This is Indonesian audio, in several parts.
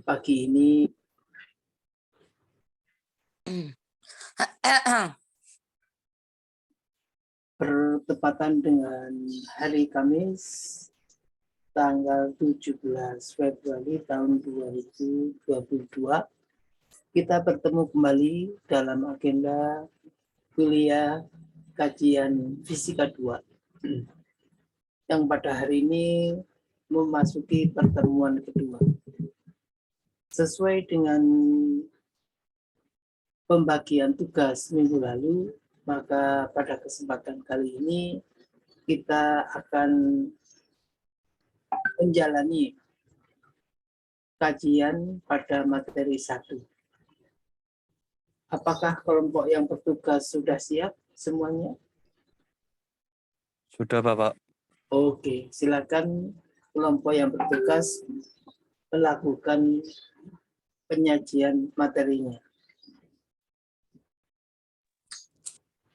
pagi ini bertepatan dengan hari Kamis tanggal 17 Februari tahun 2022. Kita bertemu kembali dalam agenda kuliah kajian Fisika 2 yang pada hari ini memasuki pertemuan kedua. Sesuai dengan pembagian tugas minggu lalu, maka pada kesempatan kali ini kita akan menjalani kajian pada materi 1. Apakah kelompok yang bertugas sudah siap semuanya? Sudah, Bapak. Oke, silakan kelompok yang bertugas melakukan penyajian materinya.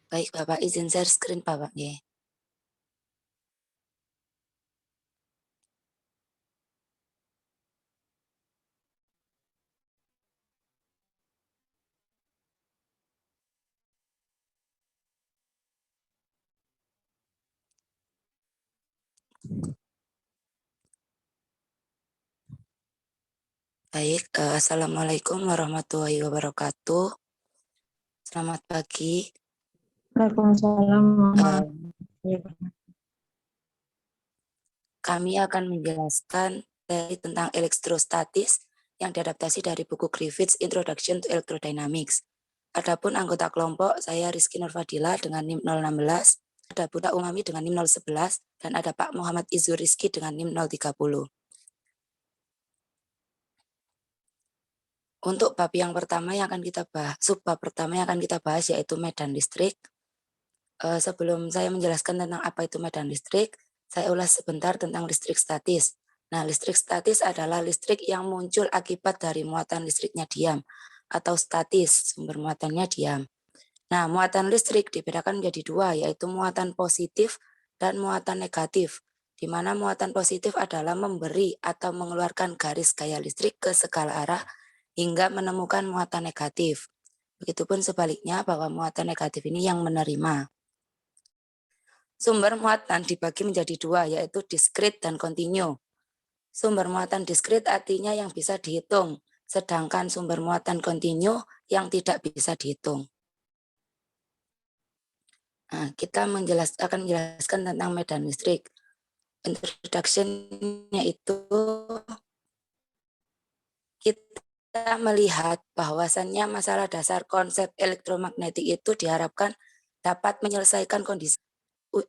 Baik, Bapak, izin share screen, Bapak. Ya. Baik, Assalamualaikum warahmatullahi wabarakatuh. Selamat pagi. Waalaikumsalam. Kami akan menjelaskan tentang elektrostatis yang diadaptasi dari buku Griffiths Introduction to Electrodynamics. Adapun anggota kelompok, saya Rizky Nurfadila dengan NIM 016, ada Buta Umami dengan NIM 011, dan ada Pak Muhammad Izur Rizky dengan NIM 030. Untuk bab yang pertama yang akan kita bahas, subbab pertama yang akan kita bahas yaitu medan listrik. Sebelum saya menjelaskan tentang apa itu medan listrik, saya ulas sebentar tentang listrik statis. Nah, listrik statis adalah listrik yang muncul akibat dari muatan listriknya diam atau statis, sumber muatannya diam. Nah, muatan listrik dibedakan menjadi dua, yaitu muatan positif dan muatan negatif, di mana muatan positif adalah memberi atau mengeluarkan garis gaya listrik ke segala arah hingga menemukan muatan negatif. Begitupun sebaliknya bahwa muatan negatif ini yang menerima. Sumber muatan dibagi menjadi dua, yaitu diskrit dan kontinu. Sumber muatan diskrit artinya yang bisa dihitung, sedangkan sumber muatan kontinu yang tidak bisa dihitung. Nah, kita akan menjelaskan tentang medan listrik. Introduction-nya itu kita melihat bahwasannya masalah dasar konsep elektromagnetik itu diharapkan dapat menyelesaikan kondisi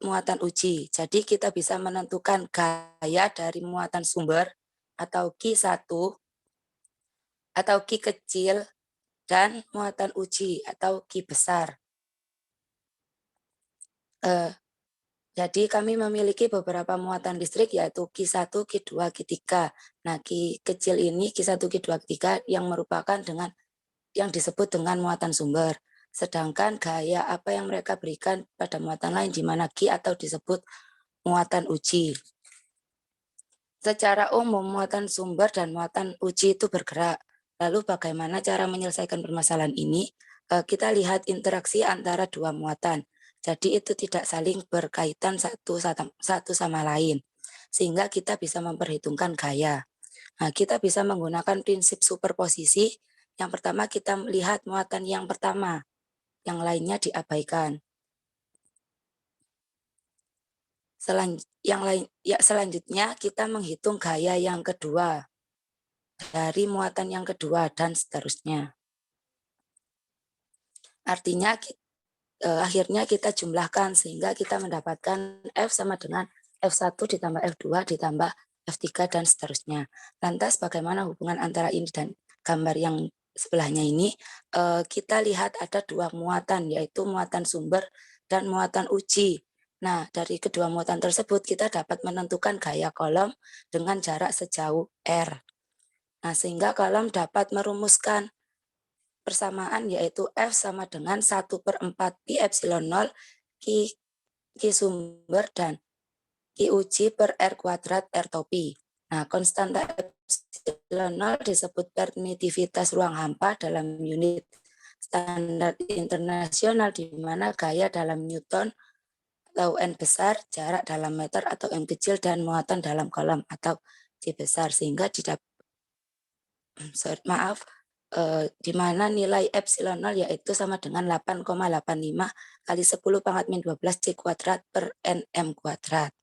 muatan uji. Jadi kita bisa menentukan gaya dari muatan sumber atau Q1 atau Q kecil dan muatan uji atau Q besar. Jadi kami memiliki beberapa muatan listrik yaitu Q1, Q2, Q3. Nah, Q kecil ini Q1, Q2, Q3 yang merupakan dengan yang disebut dengan muatan sumber. Sedangkan gaya apa yang mereka berikan pada muatan lain di mana Q atau disebut muatan uji. Secara umum muatan sumber dan muatan uji itu bergerak. Lalu bagaimana cara menyelesaikan permasalahan ini? Kita lihat interaksi antara dua muatan. Jadi itu tidak saling berkaitan satu sama lain. Sehingga kita bisa memperhitungkan gaya. Nah, kita bisa menggunakan prinsip superposisi. Yang pertama kita melihat muatan yang pertama. Yang lainnya diabaikan. Selanjutnya kita menghitung gaya yang kedua. Dari muatan yang kedua dan seterusnya. Artinya akhirnya kita jumlahkan sehingga kita mendapatkan F sama dengan F1 ditambah F2 ditambah F3 dan seterusnya. Lantas bagaimana hubungan antara ini dan gambar yang sebelahnya ini? Kita lihat ada dua muatan yaitu muatan sumber dan muatan uji. Nah, dari kedua muatan tersebut kita dapat menentukan gaya kolom dengan jarak sejauh R. Nah, sehingga kolom dapat merumuskan persamaan yaitu F sama dengan 1/4 pi epsilon 0 Q sumber dan Q uji per R kuadrat R topi. Nah, konstanta epsilon 0 disebut permitivitas ruang hampa dalam unit standar internasional, di mana gaya dalam Newton atau N besar, jarak dalam meter atau M kecil, dan muatan dalam kolom atau C besar, sehingga di mana nilai epsilon 0 yaitu sama dengan 8,85 kali 10 pangkat min 12 C kuadrat per NM kuadrat.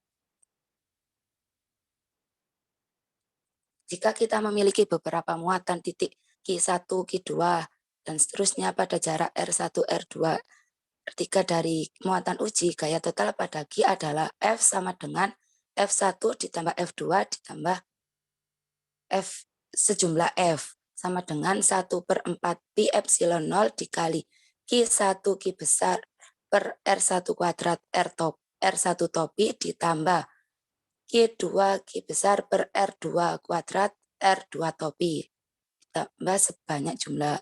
Jika kita memiliki beberapa muatan titik Q1, Q2, dan seterusnya pada jarak R1, R2, R3 dari muatan uji, gaya total pada Q adalah F sama dengan F1 ditambah F2 ditambah F sejumlah F, sama dengan 1/4 pi epsilon 0 dikali Q1 Q besar per R1 kuadrat R1 topi ditambah Q2 Q besar per R2 kuadrat R2 topi, ditambah sebanyak jumlah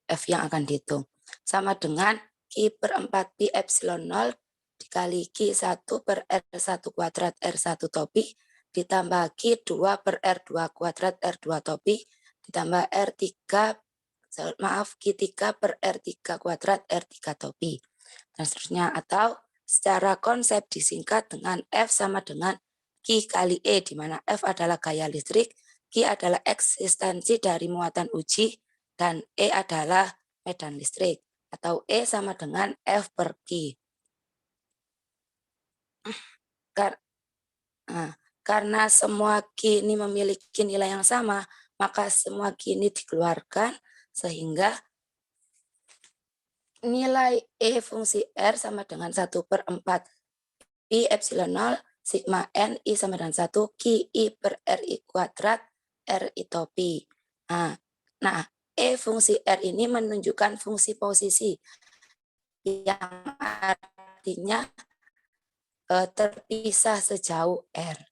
F yang akan dihitung, sama dengan Q/4 pi epsilon 0 dikali Q1 per R1 kuadrat R1 topi ditambah Q2 per R2 kuadrat R2 topi ditambah Q3 per R3 kuadrat R3 topi, dan seterusnya. Atau secara konsep disingkat dengan F sama dengan Q kali E, di mana F adalah gaya listrik, Q adalah eksistensi dari muatan uji, dan E adalah medan listrik, atau E sama dengan F per Q. Karena semua Q ini memiliki nilai yang sama, maka semua Q ini dikeluarkan, sehingga nilai E fungsi R sama dengan 1/4 pi epsilon 0 sigma N I sama dengan 1 Q I per RI kuadrat RI topi. Nah, E fungsi R ini menunjukkan fungsi posisi, yang artinya terpisah sejauh R.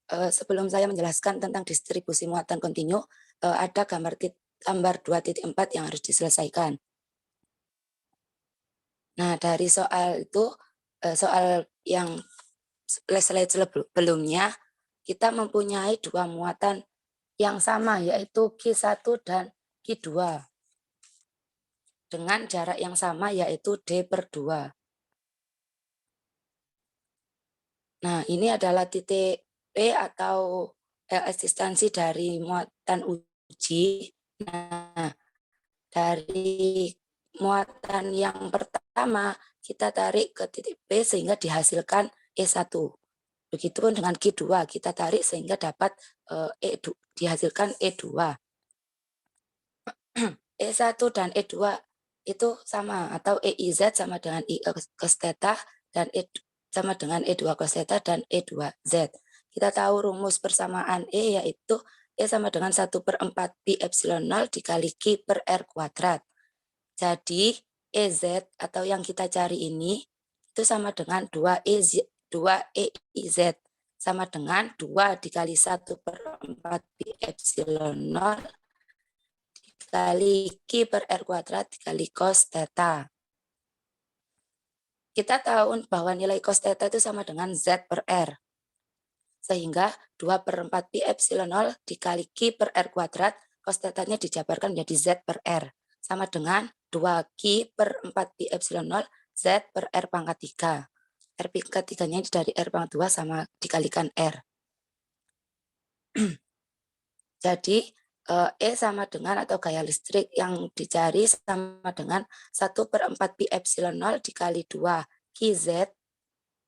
Sebelum saya menjelaskan tentang distribusi muatan kontinu, ada gambar 2.4 yang harus diselesaikan. Nah, dari soal itu, soal yang slide sebelumnya, kita mempunyai dua muatan yang sama, yaitu Q1 dan Q2, dengan jarak yang sama, yaitu D/2. Nah, ini adalah titik P atau eksistensi dari muatan uji. Nah, dari muatan yang pertama kita tarik ke titik P sehingga dihasilkan E1. Begitupun dengan Q2, kita tarik sehingga dapat dihasilkan E2. E1 dan E2 itu sama, atau EIZ sama dengan I cos theta, dan E sama dengan E2 cos theta dan E2Z. Kita tahu rumus persamaan E yaitu E sama dengan 1/4 pi epsilon 0 dikali Q per R kuadrat. Jadi EZ atau yang kita cari ini itu sama dengan 2EIZ, sama dengan 2 dikali 1/4 pi epsilon 0 dikali Q per R kuadrat dikali cos theta. Kita tahu bahwa nilai cos theta itu sama dengan Z per R. Sehingga 2/4 pi epsilon 0 dikali Q per R kuadrat, cos theta-nya dijabarkan menjadi Z per R. Sama dengan 2Q per 4 pi epsilon 0 Z per R pangkat 3. R pangkat 3-nya dari R pangkat 2 sama dikalikan R. Jadi, E sama dengan atau gaya listrik yang dicari sama dengan 1/4 pi epsilon 0 dikali 2 QZ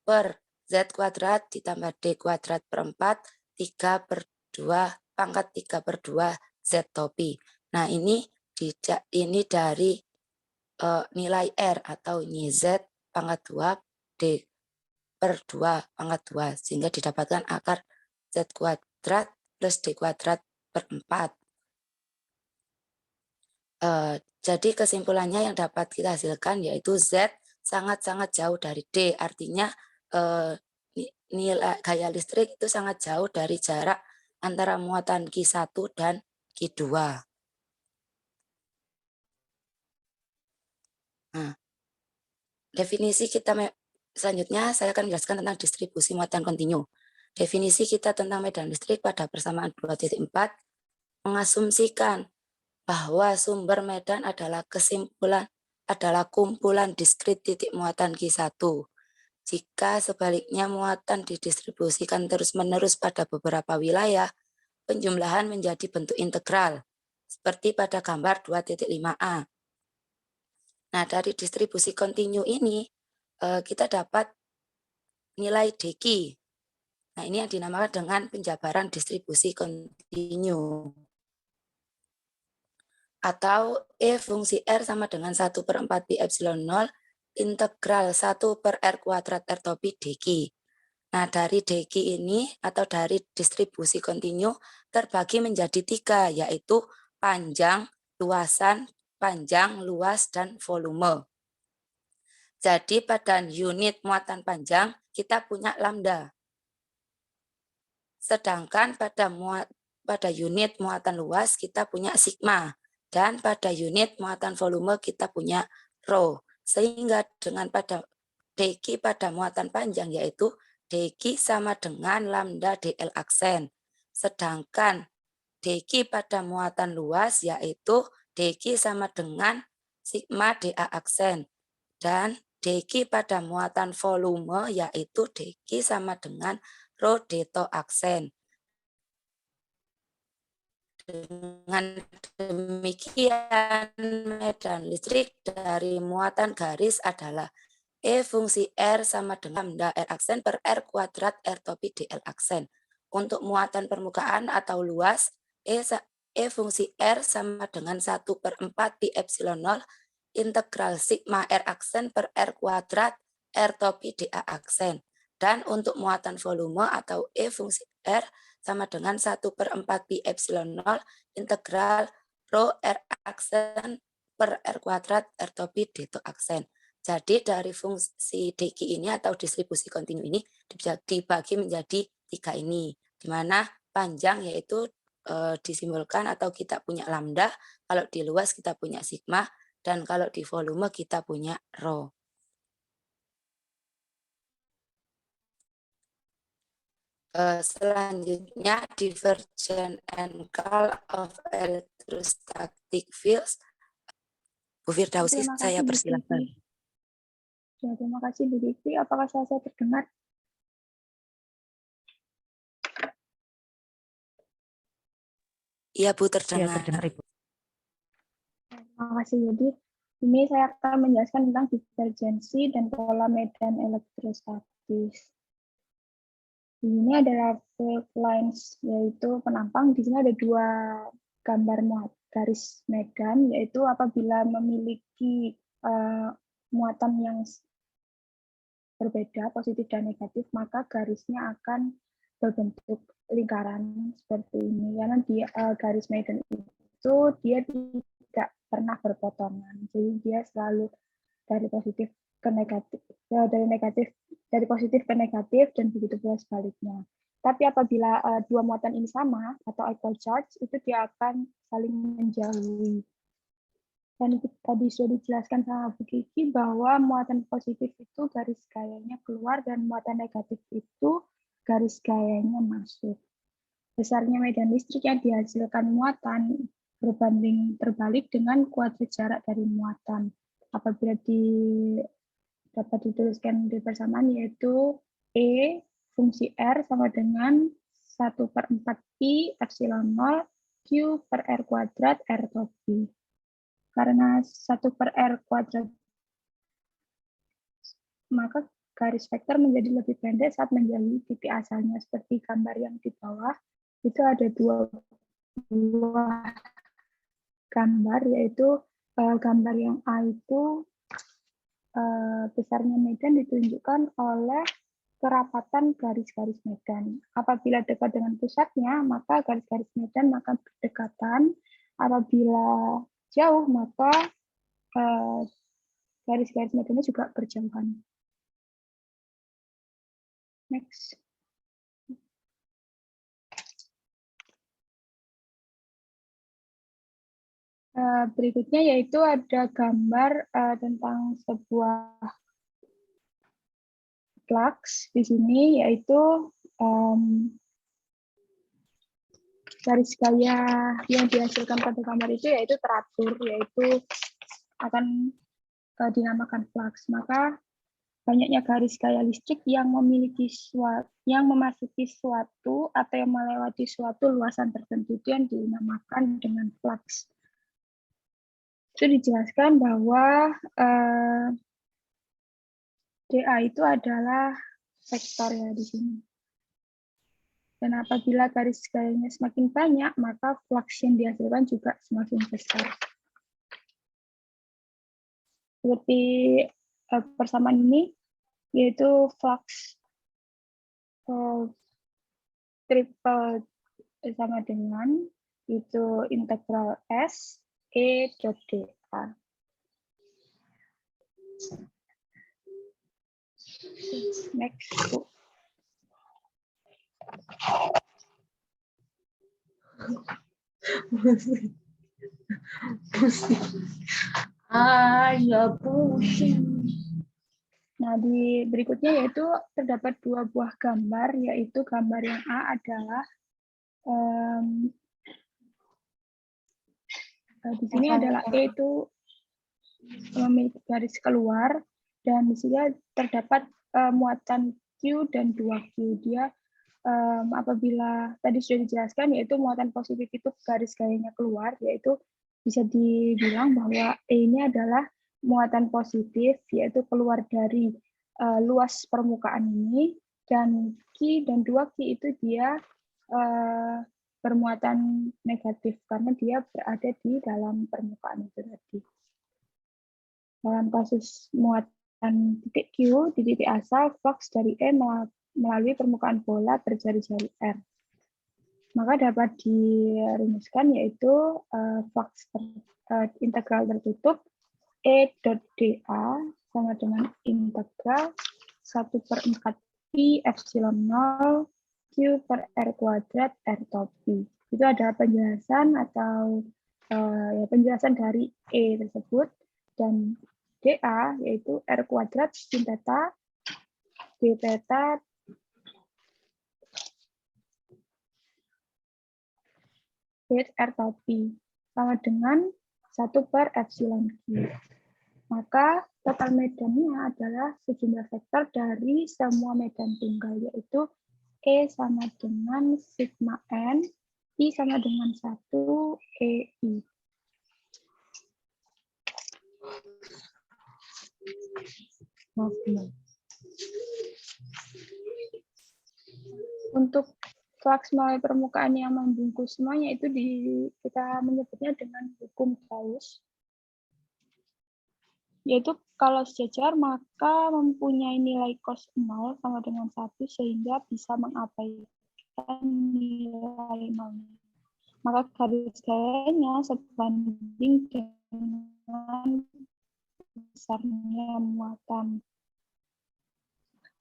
per Z kuadrat ditambah D kuadrat per 4, 3/2 pangkat 3/2 Z topi. Nah, ini dari nilai R, atau ini Z pangkat 2 D per 2 pangkat 2, sehingga didapatkan akar Z kuadrat plus D kuadrat per 4. Jadi kesimpulannya yang dapat kita hasilkan yaitu Z sangat-sangat jauh dari D, artinya nilai gaya listrik itu sangat jauh dari jarak antara muatan Q1 dan Q2. Nah, definisi kita selanjutnya saya akan menjelaskan tentang distribusi muatan kontinu. Definisi kita tentang medan listrik pada persamaan 2.4 mengasumsikan bahwa sumber medan adalah kumpulan diskrit titik muatan Q1. Jika sebaliknya muatan didistribusikan terus-menerus pada beberapa wilayah, penjumlahan menjadi bentuk integral, seperti pada gambar 2.5a. Nah, dari distribusi kontinu ini, kita dapat nilai dq. Nah, ini yang dinamakan dengan penjabaran distribusi kontinu. Atau E fungsi R sama dengan 1/4 pi epsilon 0 integral 1/r² R topi dq. Nah, dari dq ini atau dari distribusi kontinu terbagi menjadi 3, yaitu panjang, luasan, panjang, luas, dan volume. Jadi pada unit muatan panjang kita punya lambda. Sedangkan pada unit muatan luas kita punya sigma. Dan pada unit muatan volume kita punya rho. Sehingga dengan pada dq pada muatan panjang yaitu dq sama dengan lambda dl aksen. Sedangkan dq pada muatan luas yaitu dq sama dengan sigma dA aksen. Dan dq pada muatan volume yaitu dq sama dengan rho deto aksen. Dengan demikian, medan listrik dari muatan garis adalah E fungsi R sama dengan lambda R aksen per R kuadrat R topi DL aksen. Untuk muatan permukaan atau luas, E fungsi R sama dengan 1/4 pi epsilon 0 integral sigma R aksen per R kuadrat R topi DA aksen. Dan untuk muatan volume atau E fungsi R sama dengan 1/4 pi epsilon 0 integral rho R aksen per R kuadrat R topi deto aksen. Jadi dari fungsi dq ini atau distribusi kontinu ini dibagi menjadi 3 ini, di mana panjang yaitu disimbolkan atau kita punya lambda, kalau di luas kita punya sigma, dan kalau di volume kita punya rho. Selanjutnya, divergent angle of electrostatic fields. Bu Firdausi, saya persilakan. Ya, terima kasih Bu Diki. Apakah saya terdengar? Iya Bu, Ya, terdengar. terdengar Ibu. Terima kasih Yudi. Ini saya akan menjelaskan tentang divergensi dan pola medan elektrostatis. Ini adalah field lines, yaitu penampang. Di sini ada 2 gambar garis medan, yaitu apabila memiliki muatan yang berbeda, positif dan negatif, maka garisnya akan berbentuk lingkaran seperti ini. Karena di garis medan itu dia tidak pernah berpotongan, jadi dia selalu dari positif ke negatif, dari positif ke negatif, dan begitu pula sebaliknya. Tapi apabila 2 muatan ini sama atau equal charge, itu dia akan saling menjauhi. Dan tadi sudah dijelaskan sama Bu Kiki bahwa muatan positif itu garis gayanya keluar dan muatan negatif itu garis gayanya masuk. Besarnya medan listrik yang dihasilkan muatan berbanding terbalik dengan kuadrat jarak dari muatan. Apabila dapat dituliskan di persamaan yaitu E fungsi R sama dengan 1/4 pi epsilon 0 Q per R kuadrat R topi. Karena 1/R kuadrat, maka garis vektor menjadi lebih pendek saat menjauhi titik asalnya. Seperti gambar yang di bawah, itu ada 2 buah gambar, yaitu gambar yang A itu besarnya medan ditunjukkan oleh kerapatan garis-garis medan. Apabila dekat dengan pusatnya, maka garis-garis medan akan berdekatan. Apabila jauh, maka garis-garis medannya juga berjauhan. Next. Berikutnya yaitu ada gambar tentang sebuah flux di sini, yaitu garis gaya yang dihasilkan pada gambar itu yaitu teratur, yaitu akan dinamakan flux. Maka banyaknya garis gaya listrik yang memasuki suatu atau yang melewati suatu luasan tertentu itu yang dinamakan dengan flux. Itu dijelaskan bahwa dA itu adalah vektor ya di sini. Dan apabila garis gayanya semakin banyak, maka flux yang dihasilkan juga semakin besar. Seperti persamaan ini, yaitu flux triple sama dengan itu integral S E dot dA. Next. Ya pusing. Nah, di berikutnya yaitu terdapat dua buah gambar, yaitu gambar yang A adalah di sini adalah E itu memiliki garis keluar, dan di sini terdapat muatan Q dan 2Q. Dia apabila tadi sudah dijelaskan, yaitu muatan positif itu garis gayanya keluar, yaitu bisa dibilang bahwa E ini adalah muatan positif, yaitu keluar dari luas permukaan ini, dan Q dan 2Q itu dia bermuatan negatif, karena dia berada di dalam permukaan itu tadi. Dalam kasus muatan titik Q di titik asal, flux dari E melalui permukaan bola berjari-jari R. Maka dapat dirumuskan yaitu flux integral tertutup E dot dA sama dengan integral 1/4 pi epsilon 0 Q per R kuadrat R topi. Itu adalah penjelasan atau penjelasan dari E tersebut, dan dA yaitu R kuadrat sin theta d theta R topi sama dengan 1/epsilon Q. Maka total medannya adalah sejumlah vektor dari semua medan tunggal, yaitu E sama dengan sigma N, I sama dengan 1 EI. Untuk flux melalui permukaan yang membungkus semuanya itu kita menyebutnya dengan hukum Gauss. Yaitu kalau sejajar maka mempunyai nilai cos 0 sama dengan 1 sehingga bisa mengabaikan nilai 0. Maka garis gayanya sebanding dengan besarnya muatan.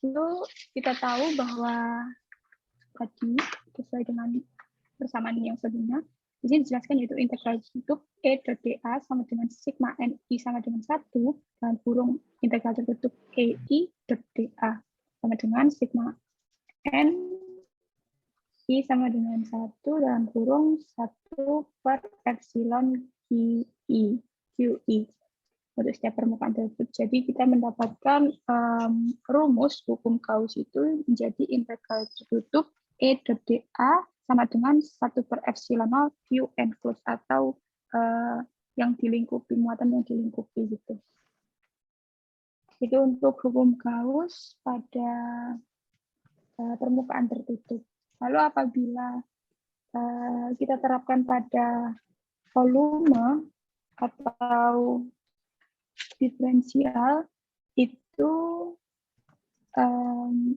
Itu kita tahu bahwa tadi sesuai dengan persamaan yang sebelumnya, di sini dijelaskan yaitu integral tertutup E dot dA sama dengan sigma N I sama dengan 1 dan kurung integral tertutup EI dot dA sama dengan sigma N I sama dengan 1 dalam kurung 1/epsilon QI untuk setiap permukaan tertutup. Jadi kita mendapatkan rumus hukum Gauss itu menjadi integral tertutup E dot dA sama dengan 1/epsilon 0 Q enclosed atau yang dilingkupi, muatan yang dilingkupi gitu. Itu untuk hukum Gauss pada permukaan tertutup. Lalu apabila kita terapkan pada volume atau diferensial, itu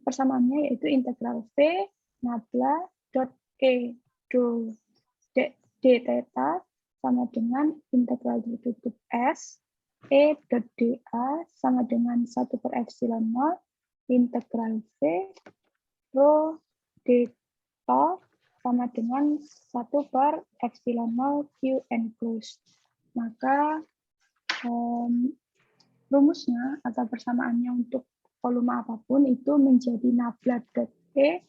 persamaannya yaitu integral V nabla dot E do d theta sama dengan integral tertutup S E dot dA sama dengan 1/epsilon 0 integral V rho d to sama dengan 1/epsilon 0 Q enclosed. Maka rumusnya atau persamaannya untuk volume apapun itu menjadi nabla dot E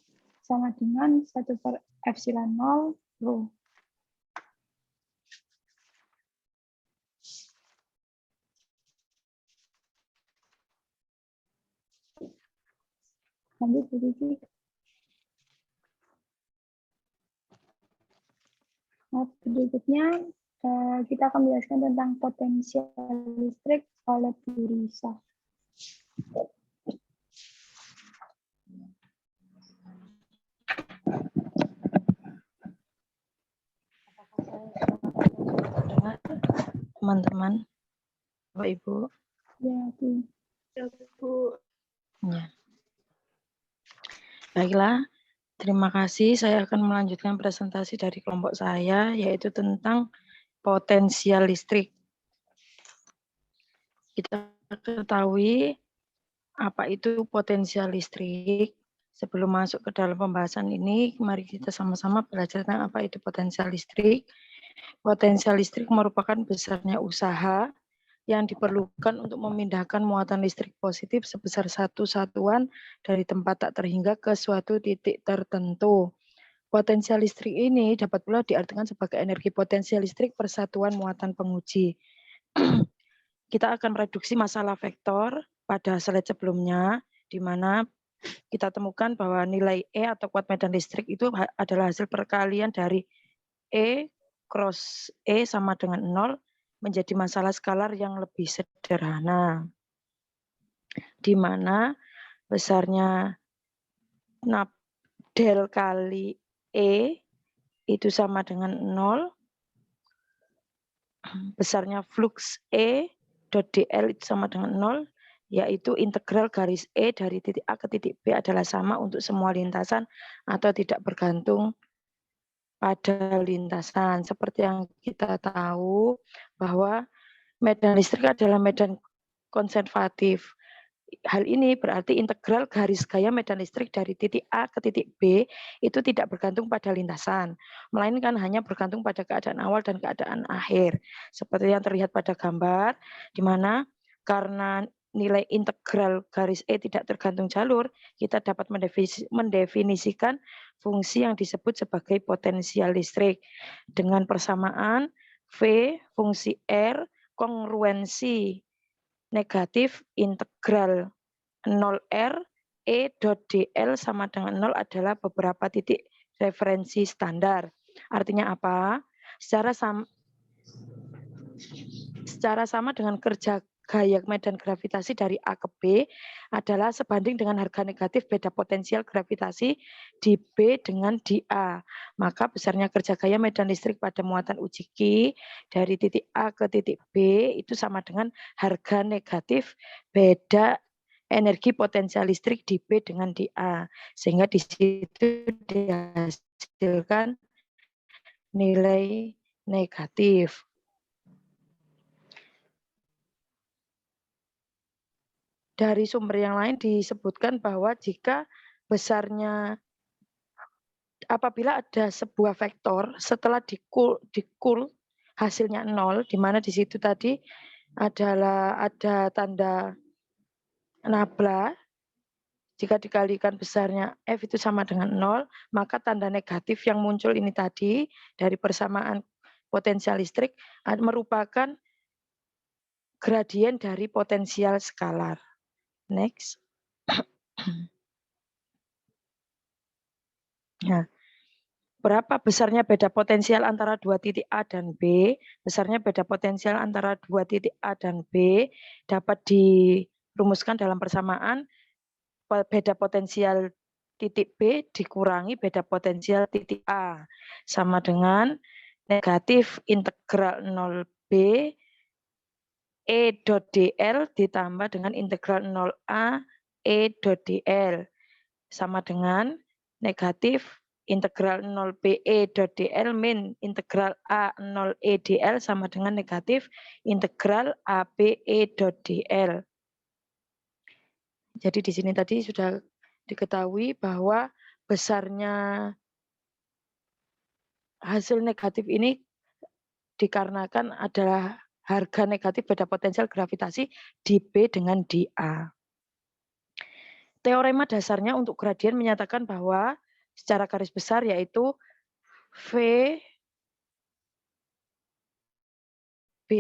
sama dengan 1/epsilon 0 rho. Lanjut, Bu Kiki. Nah, berikutnya kita akan menjelaskan tentang potensial listrik oleh Bu Risa. Teman-teman, Bapak Ibu. Ya, Bu. Ya. Baiklah, terima kasih. Saya akan melanjutkan presentasi dari kelompok saya, yaitu tentang potensial listrik. Kita ketahui apa itu potensial listrik. Sebelum masuk ke dalam pembahasan ini, mari kita sama-sama belajar tentang apa itu potensial listrik. Potensial listrik merupakan besarnya usaha yang diperlukan untuk memindahkan muatan listrik positif sebesar satu satuan dari tempat tak terhingga ke suatu titik tertentu. Potensial listrik ini dapat pula diartikan sebagai energi potensial listrik persatuan muatan penguji. Kita akan mereduksi masalah vektor pada slide sebelumnya, di mana kita temukan bahwa nilai E atau kuat medan listrik itu adalah hasil perkalian dari E cross E sama dengan 0 menjadi masalah skalar yang lebih sederhana, di mana besarnya del kali E itu sama dengan 0, besarnya flux E dot dl itu sama dengan 0, yaitu integral garis E dari titik A ke titik B adalah sama untuk semua lintasan atau tidak bergantung pada lintasan. Seperti yang kita tahu bahwa medan listrik adalah medan konservatif. Hal ini berarti integral garis gaya medan listrik dari titik A ke titik B itu tidak bergantung pada lintasan, melainkan hanya bergantung pada keadaan awal dan keadaan akhir. Seperti yang terlihat pada gambar, di mana karena nilai integral garis E tidak tergantung jalur, kita dapat mendefinisikan fungsi yang disebut sebagai potensial listrik dengan persamaan V fungsi R kongruensi negatif integral 0R E dot dl sama dengan 0 adalah beberapa titik referensi standar. Artinya apa? Secara sama dengan kerja gaya medan gravitasi dari A ke B adalah sebanding dengan harga negatif beda potensial gravitasi di B dengan di A. Maka besarnya kerja gaya medan listrik pada muatan uji Q dari titik A ke titik B itu sama dengan harga negatif beda energi potensial listrik di B dengan di A. Sehingga di situ dihasilkan nilai negatif. Dari sumber yang lain disebutkan bahwa jika besarnya apabila ada sebuah vektor setelah dikul hasilnya 0, di mana di situ tadi adalah ada tanda nabla, jika dikalikan besarnya F itu sama dengan 0, maka tanda negatif yang muncul ini tadi dari persamaan potensial listrik merupakan gradien dari potensial skalar. Next. Nah, berapa besarnya beda potensial antara dua titik A dan B? Besarnya beda potensial antara dua titik A dan B dapat dirumuskan dalam persamaan beda potensial titik B dikurangi beda potensial titik A. Sama dengan negatif integral 0B E dot dl ditambah dengan integral 0A E dot dl. Sama dengan negatif integral 0BE dot dl min integral A0E dl sama dengan negatif integral ABE dot dl. Jadi di sini tadi sudah diketahui bahwa besarnya hasil negatif ini dikarenakan adalah harga negatif beda potensial gravitasi di B dengan di A. Teorema dasarnya untuk gradien menyatakan bahwa secara garis besar, yaitu V B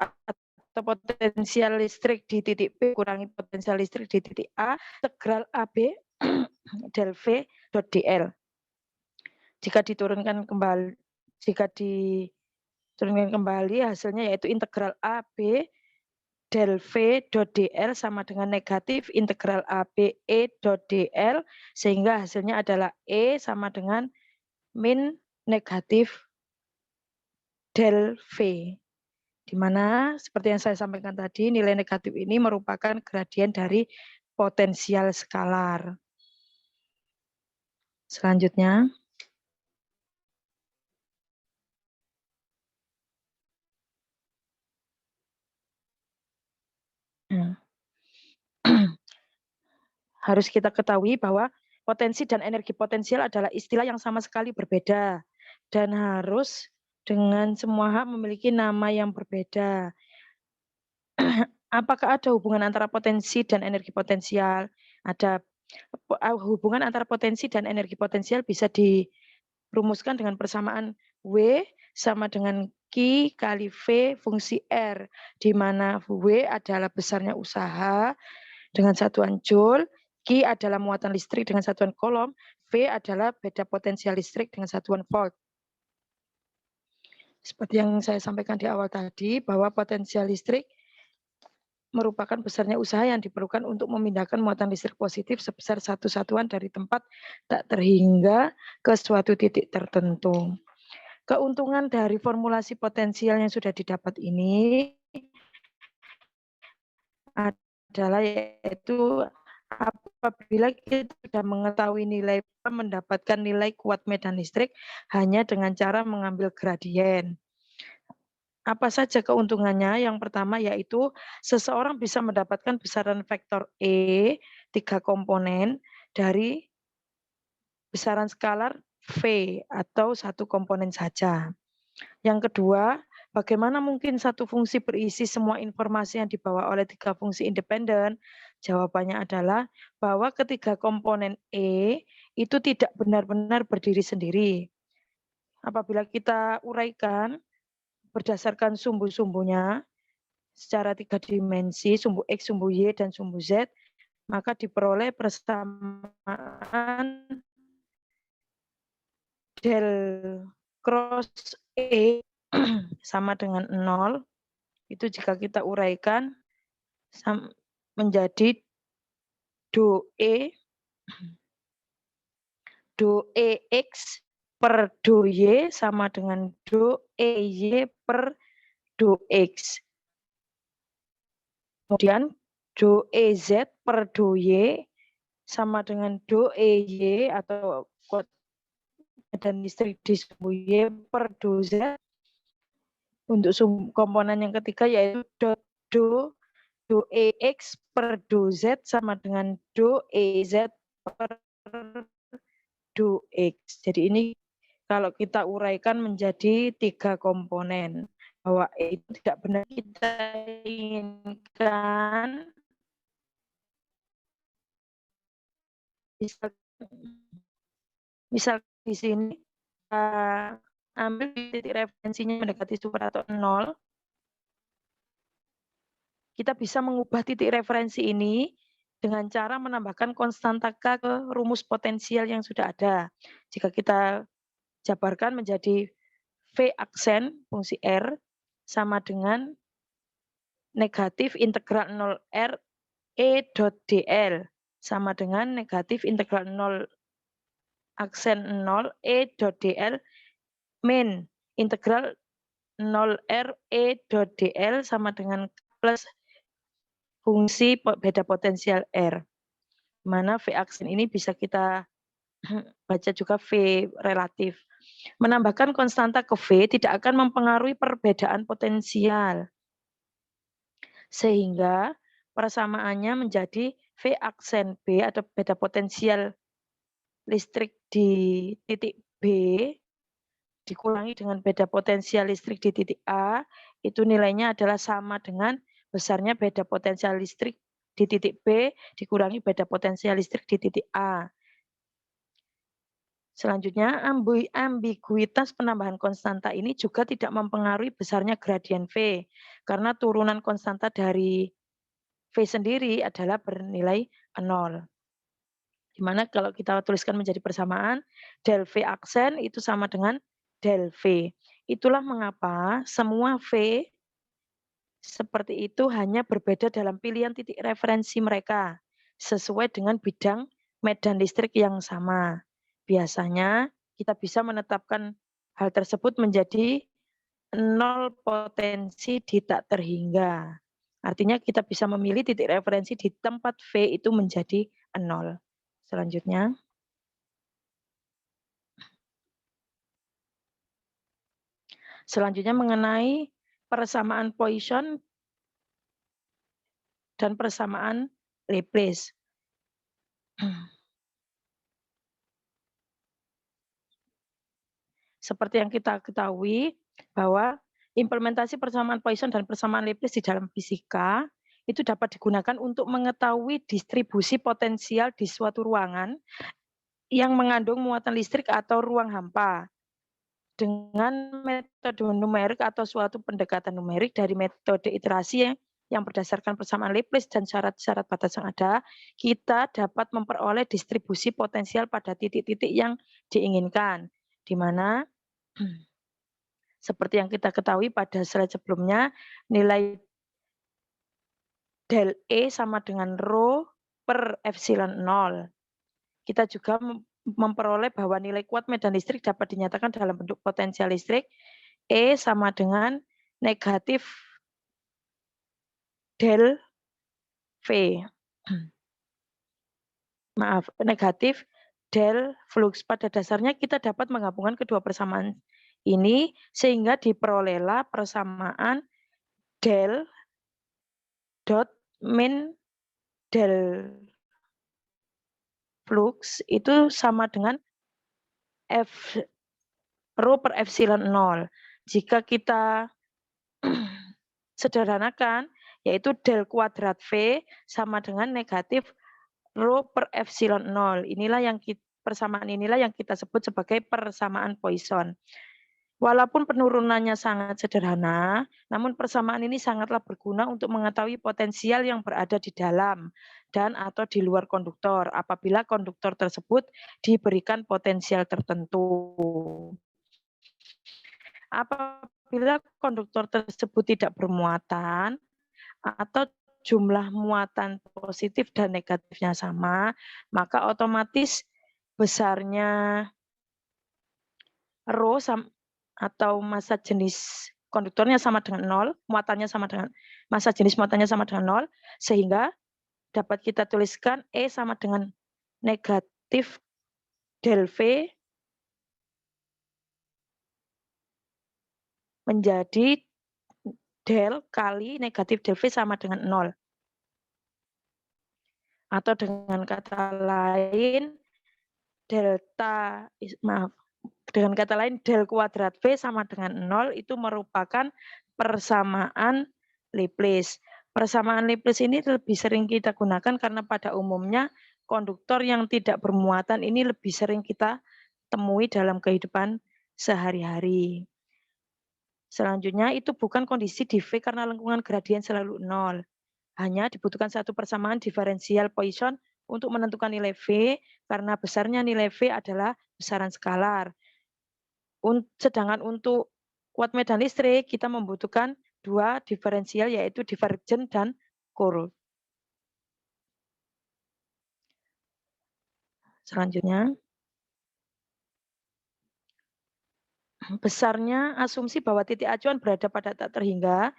atau potensial listrik di titik B kurangi potensial listrik di titik A, integral AB del V dot dl. Jika diturunkan kembali hasilnya yaitu integral AB del V dot dl sama dengan negatif integral AB E dot dl, sehingga hasilnya adalah E sama dengan min negatif del V. Di mana seperti yang saya sampaikan tadi, nilai negatif ini merupakan gradien dari potensial skalar. Selanjutnya, harus kita ketahui bahwa potensi dan energi potensial adalah istilah yang sama sekali berbeda dan harus dengan semua hak memiliki nama yang berbeda. Apakah ada hubungan antara potensi dan energi potensial? Ada. Hubungan antara potensi dan energi potensial bisa dirumuskan dengan persamaan W sama dengan Q kali V fungsi R, di mana W adalah besarnya usaha dengan satuan joule, Q adalah muatan listrik dengan satuan kolom, V adalah beda potensial listrik dengan satuan volt. Seperti yang saya sampaikan di awal tadi, bahwa potensial listrik merupakan besarnya usaha yang diperlukan untuk memindahkan muatan listrik positif sebesar satu satuan dari tempat tak terhingga ke suatu titik tertentu. Keuntungan dari formulasi potensial yang sudah didapat ini adalah yaitu apabila kita sudah mengetahui nilai mendapatkan nilai kuat medan listrik hanya dengan cara mengambil gradien. Apa saja keuntungannya? Yang pertama yaitu seseorang bisa mendapatkan besaran vektor E 3 komponen dari besaran skalar V atau satu komponen saja. Yang kedua, bagaimana mungkin satu fungsi berisi semua informasi yang dibawa oleh 3 fungsi independen? Jawabannya adalah bahwa ketiga komponen E itu tidak benar-benar berdiri sendiri. Apabila kita uraikan berdasarkan sumbu-sumbunya secara 3 dimensi, sumbu X, sumbu Y, dan sumbu Z, maka diperoleh persamaan del cross E sama dengan 0. Itu jika kita uraikan menjadi do EX per do Y sama dengan do EY per do X. Kemudian do EZ per do Y sama dengan do EY atau medan listrik di sumbu Y per do Z. Untuk komponen yang ketiga yaitu do EX per do Z sama dengan do EZ per do X. Jadi ini kalau kita uraikan menjadi 3 komponen, bahwa itu tidak benar kita inginkan. Misal di sini ambil titik referensinya mendekati super atau 0. Kita bisa mengubah titik referensi ini dengan cara menambahkan konstanta K ke rumus potensial yang sudah ada. Jika kita jabarkan menjadi V aksen fungsi R sama dengan negatif integral 0R E dot dl sama dengan negatif integral 0 aksen 0 E dot dl min integral 0R E dot dl sama dengan plus fungsi beda potensial R. Mana V aksen ini bisa kita baca juga V relatif. Menambahkan konstanta ke V tidak akan mempengaruhi perbedaan potensial. Sehingga persamaannya menjadi V aksen B atau beda potensial listrik di titik B dikurangi dengan beda potensial listrik di titik A, itu nilainya adalah sama dengan besarnya beda potensial listrik di titik B dikurangi beda potensial listrik di titik A. Selanjutnya, ambiguitas penambahan konstanta ini juga tidak mempengaruhi besarnya gradien V, karena turunan konstanta dari V sendiri adalah bernilai 0. Dimana kalau kita tuliskan menjadi persamaan, del V aksen itu sama dengan del V. Itulah mengapa semua V seperti itu hanya berbeda dalam pilihan titik referensi mereka, sesuai dengan bidang medan listrik yang sama. Biasanya kita bisa menetapkan hal tersebut menjadi 0 potensi di tak terhingga. Artinya kita bisa memilih titik referensi di tempat V itu menjadi 0. Selanjutnya. Selanjutnya mengenai persamaan Poisson dan persamaan Laplace. Seperti yang kita ketahui bahwa implementasi persamaan Poisson dan persamaan Laplace di dalam fisika itu dapat digunakan untuk mengetahui distribusi potensial di suatu ruangan yang mengandung muatan listrik atau ruang hampa dengan metode numerik atau suatu pendekatan numerik dari metode iterasi yang berdasarkan persamaan Laplace dan syarat-syarat batas yang ada, kita dapat memperoleh distribusi potensial pada titik-titik yang diinginkan, di mana seperti yang kita ketahui pada slide sebelumnya, nilai del E sama dengan rho per epsilon 0. Kita juga memperoleh bahwa nilai kuat medan listrik dapat dinyatakan dalam bentuk potensial listrik E sama dengan negatif del V. Maaf, negatif del flux. Pada dasarnya kita dapat menggabungkan kedua persamaan ini sehingga diperolehlah persamaan del dot min del flux itu sama dengan F rho per epsilon 0. Jika kita sederhanakan, yaitu del kuadrat V sama dengan negatif rho per epsilon 0. Persamaan inilah yang kita sebut sebagai persamaan Poisson. Walaupun penurunannya sangat sederhana, namun persamaan ini sangatlah berguna untuk mengetahui potensial yang berada di dalam dan atau di luar konduktor apabila konduktor tersebut diberikan potensial tertentu. Apabila konduktor tersebut tidak bermuatan atau jumlah muatan positif dan negatifnya sama, maka otomatis besarnya rho atau massa jenis konduktornya sama dengan 0, muatannya sama dengan massa jenis muatannya sama dengan 0, sehingga dapat kita tuliskan E sama dengan negatif del V menjadi del kali negatif del V sama dengan 0. Atau dengan kata lain dengan kata lain del kuadrat V sama dengan 0 itu merupakan persamaan Laplace. Persamaan Laplace ini lebih sering kita gunakan karena pada umumnya konduktor yang tidak bermuatan ini lebih sering kita temui dalam kehidupan sehari-hari. Selanjutnya itu bukan kondisi di V karena lengkungan gradien selalu 0. Hanya dibutuhkan satu persamaan diferensial Poisson untuk menentukan nilai V karena besarnya nilai V adalah besaran skalar. Sedangkan untuk kuat medan listrik kita membutuhkan dua diferensial yaitu divergen dan Courant. Selanjutnya, besarnya asumsi bahwa titik acuan berada pada tak terhingga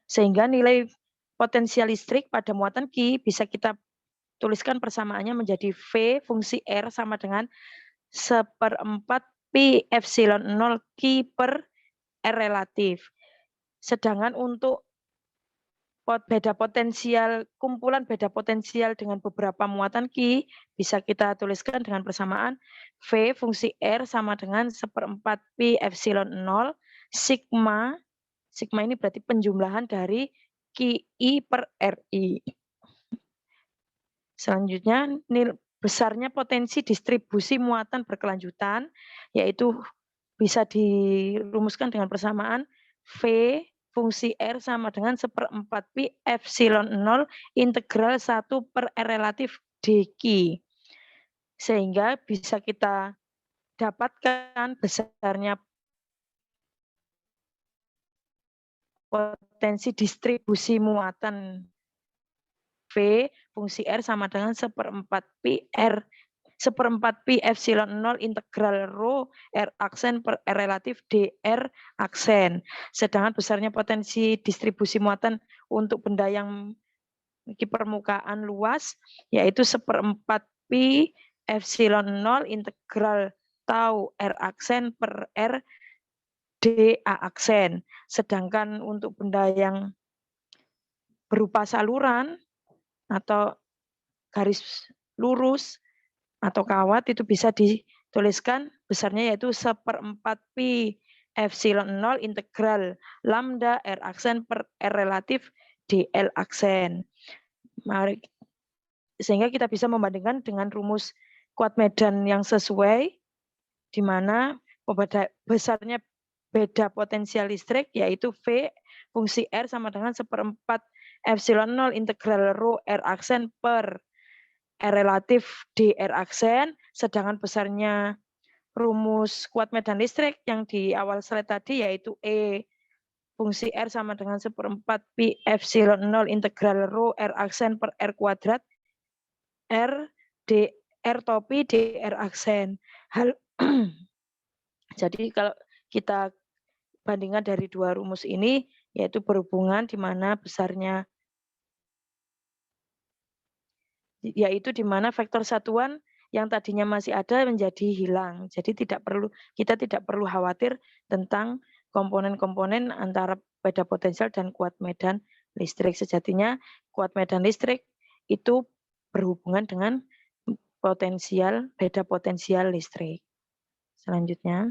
sehingga nilai potensial listrik pada muatan Q bisa kita tuliskan persamaannya menjadi V fungsi R sama dengan 1/4 pi epsilon 0 Q per R relatif. Sedangkan untuk kumpulan beda potensial dengan beberapa muatan Q bisa kita tuliskan dengan persamaan V fungsi R sama dengan 1/4 pi epsilon 0 sigma ini berarti penjumlahan dari QI per RI. Selanjutnya besarnya potensi distribusi muatan berkelanjutan, yaitu bisa dirumuskan dengan persamaan V fungsi R sama dengan 1/4 pi epsilon 0 integral 1 per R relatif dq. Sehingga bisa kita dapatkan besarnya potensi distribusi muatan V fungsi R sama dengan 1/4 pi R 1/4 pi epsilon 0 integral rho R aksen per R relatif dr aksen. Sedangkan besarnya potensi distribusi muatan untuk benda yang memiliki permukaan luas yaitu 1/4 pi epsilon 0 integral tau R aksen per R dA aksen. Sedangkan untuk benda yang berupa saluran atau garis lurus atau kawat itu bisa dituliskan besarnya yaitu 1/4 pi epsilon 0 integral lambda R aksen per R relatif dl aksen. Mari, sehingga kita bisa membandingkan dengan rumus kuat medan yang sesuai di mana besarnya beda potensial listrik yaitu V fungsi R sama dengan 1/4 epsilon 0 integral rho R aksen per R relatif dr aksen, sedangkan besarnya rumus kuat medan listrik yang di awal slide tadi yaitu E fungsi R sama dengan 1/4 pi epsilon 0 integral rho R aksen per R kuadrat R dr topi dr aksen. Jadi kalau kita bandingkan dari dua rumus ini yaitu berhubungan di mana besarnya yaitu di mana vektor satuan yang tadinya masih ada menjadi hilang. Jadi kita tidak perlu khawatir tentang komponen-komponen antara beda potensial dan kuat medan listrik. Sejatinya kuat medan listrik itu berhubungan dengan beda potensial listrik. Selanjutnya,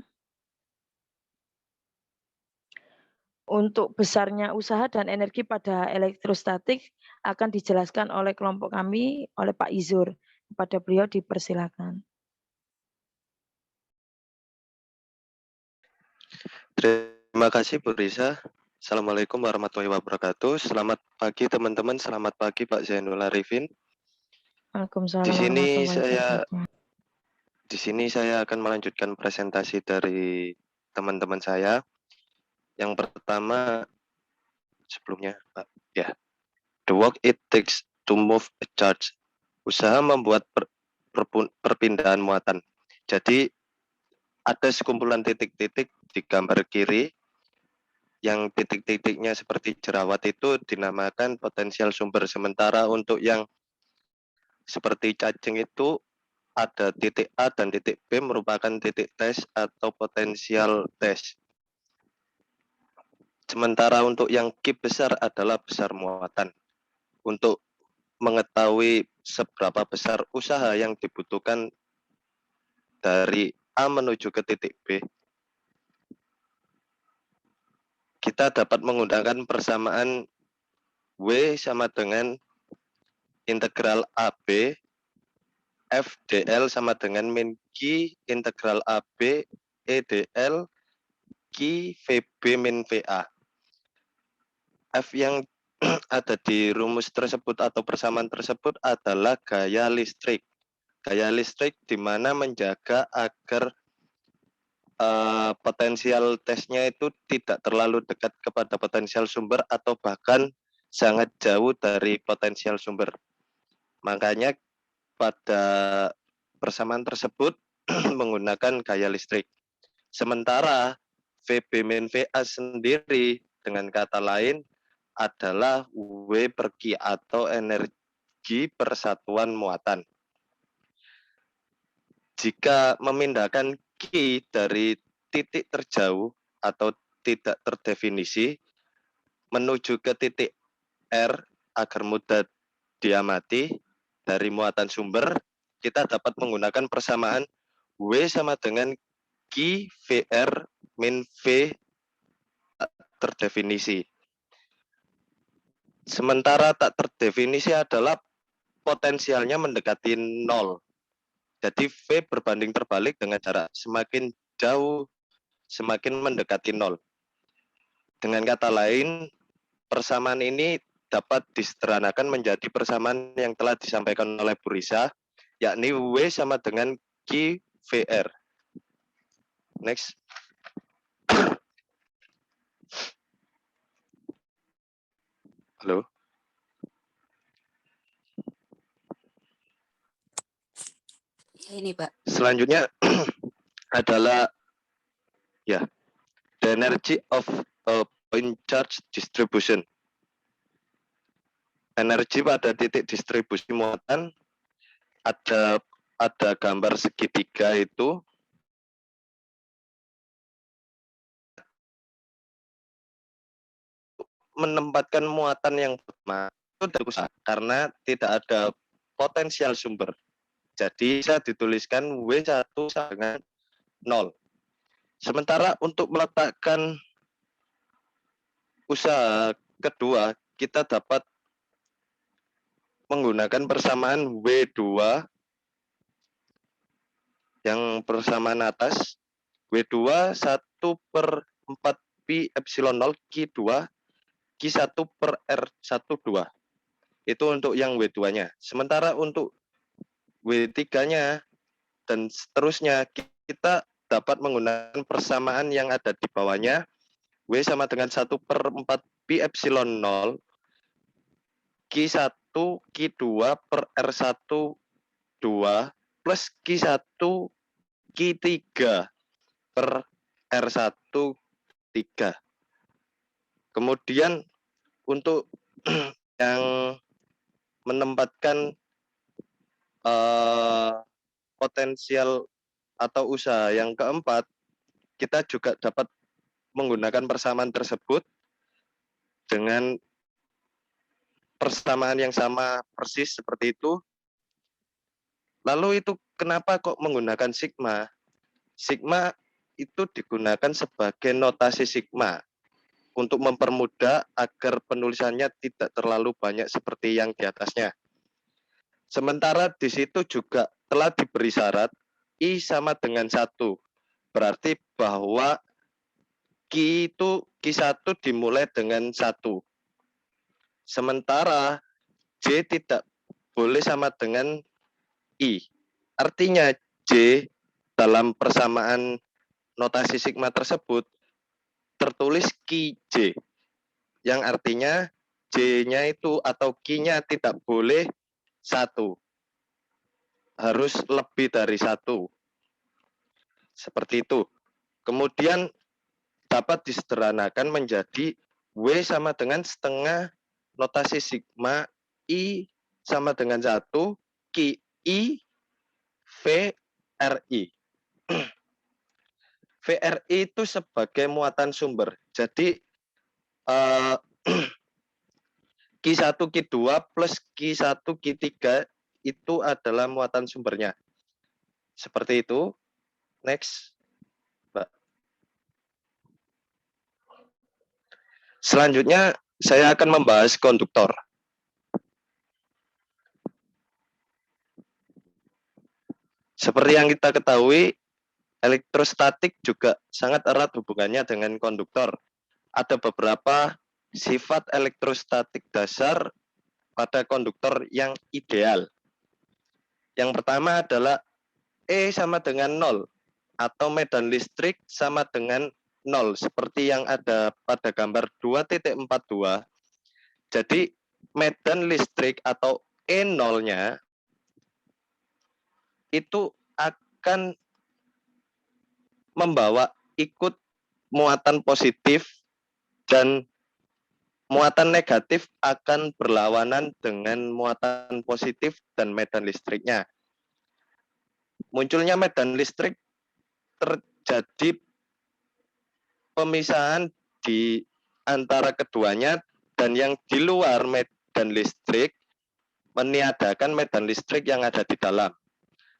untuk besarnya usaha dan energi pada elektrostatik akan dijelaskan oleh kelompok kami, oleh Pak Izur. Kepada beliau dipersilakan. Terima kasih Bu Risa. Assalamualaikum warahmatullahi wabarakatuh. Selamat pagi teman-teman, selamat pagi Pak Zainul Arifin. Waalaikumsalam Di sini warahmatullahi wabarakatuh. Di sini saya akan melanjutkan presentasi dari teman-teman saya. Yang pertama, sebelumnya, Pak, ya, the work it takes to move a charge. Usaha membuat perpindahan muatan. Jadi ada sekumpulan titik-titik di gambar kiri, yang titik-titiknya seperti jerawat itu dinamakan potensial sumber. Sementara untuk yang seperti cacing itu ada titik A dan titik B merupakan titik tes atau potensial tes. Sementara untuk yang Q besar adalah besar muatan. Untuk mengetahui seberapa besar usaha yang dibutuhkan dari A menuju ke titik B, kita dapat menggunakan persamaan W sama dengan integral AB FDL sama dengan min Q integral AB EDL Q VB min VA. F yang ada di rumus tersebut atau persamaan tersebut adalah gaya listrik. Gaya listrik di mana menjaga agar potensial tesnya itu tidak terlalu dekat kepada potensial sumber atau bahkan sangat jauh dari potensial sumber. Makanya pada persamaan tersebut menggunakan gaya listrik. Sementara VB min VA sendiri dengan kata lain adalah W per Q atau energi persatuan muatan. Jika memindahkan Q dari titik terjauh atau tidak terdefinisi menuju ke titik R agar mudah diamati dari muatan sumber, kita dapat menggunakan persamaan W sama dengan Q VR min V terdefinisi. Sementara tak terdefinisi adalah potensialnya mendekati 0. Jadi V berbanding terbalik dengan jarak semakin jauh, semakin mendekati 0. Dengan kata lain, persamaan ini dapat disederhanakan menjadi persamaan yang telah disampaikan oleh Bu Risa, yakni W sama dengan Q VR. Next. Halo. Ya, ini Pak. Selanjutnya adalah ya, the energy of a point charge distribution. Energi pada titik distribusi muatan ada gambar segitiga itu menempatkan muatan yang pertama itu susah karena tidak ada potensial sumber. Jadi bisa dituliskan W1 sama dengan 0. Sementara untuk meletakkan usaha kedua, kita dapat menggunakan persamaan W2 yang persamaan atas. W2 1/4 pi epsilon 0 Q2 Q1 per R12. Itu untuk yang W2-nya. Sementara untuk W3-nya dan seterusnya, kita dapat menggunakan persamaan yang ada di bawahnya. W sama dengan 1/4 pi epsilon 0 Q1 Q2 per R12 plus Q1 Q3 per R13. Kemudian untuk yang menempatkan potensial atau usaha yang keempat, kita juga dapat menggunakan persamaan tersebut dengan persamaan yang sama persis seperti itu. Lalu itu kenapa kok menggunakan sigma? Sigma itu digunakan sebagai notasi sigma untuk mempermudah agar penulisannya tidak terlalu banyak seperti yang di atasnya. Sementara di situ juga telah diberi syarat I sama dengan 1. Berarti bahwa Q1 dimulai dengan 1. Sementara J tidak boleh sama dengan I. Artinya J dalam persamaan notasi sigma tersebut tertulis QJ. Yang artinya J-nya itu atau Q-nya tidak boleh 1. Harus lebih dari 1. Seperti itu. Kemudian dapat disederhanakan menjadi W sama dengan setengah notasi sigma I sama dengan 1 QI VRI. VRI itu sebagai muatan sumber. Jadi Q1 Q2 plus Q1 Q3 itu adalah muatan sumbernya. Seperti itu. Next, Mbak. Selanjutnya saya akan membahas konduktor. Seperti yang kita ketahui, elektrostatik juga sangat erat hubungannya dengan konduktor. Ada beberapa sifat elektrostatik dasar pada konduktor yang ideal. Yang pertama adalah E sama dengan 0 atau medan listrik sama dengan 0 seperti yang ada pada gambar 2.42. Jadi medan listrik atau E0-nya itu akan membawa ikut muatan positif dan muatan negatif akan berlawanan dengan muatan positif dan medan listriknya. Munculnya medan listrik terjadi pemisahan di antara keduanya dan yang di luar medan listrik meniadakan medan listrik yang ada di dalam.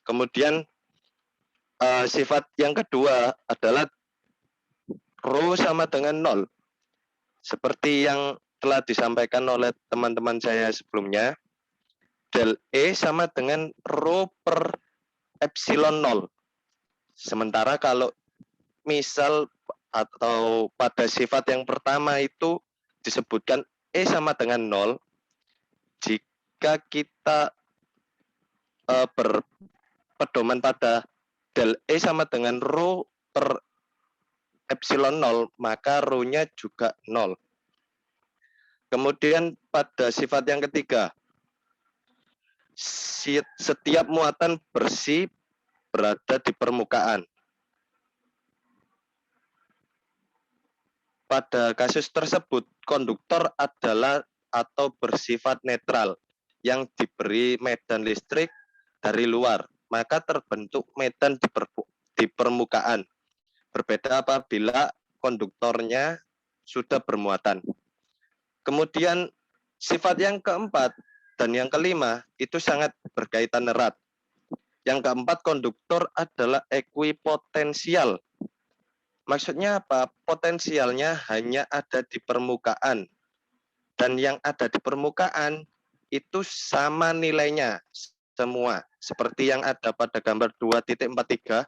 Kemudian sifat yang kedua adalah rho sama dengan 0. Seperti yang telah disampaikan oleh teman-teman saya sebelumnya, del E sama dengan rho per epsilon 0. Sementara kalau misal atau pada sifat yang pertama itu disebutkan E sama dengan 0, jika kita berpedoman pada del E sama dengan rho per epsilon 0, maka rho-nya juga 0. Kemudian pada sifat yang ketiga, setiap muatan bersih berada di permukaan. Pada kasus tersebut, konduktor adalah atau bersifat netral yang diberi medan listrik dari luar, maka terbentuk medan di permukaan. Berbeda apabila konduktornya sudah bermuatan. Kemudian sifat yang keempat dan yang kelima itu sangat berkaitan erat. Yang keempat, konduktor adalah ekuipotensial. Maksudnya apa? Potensialnya hanya ada di permukaan. Dan yang ada di permukaan itu sama nilainya semua. Seperti yang ada pada gambar 2.43.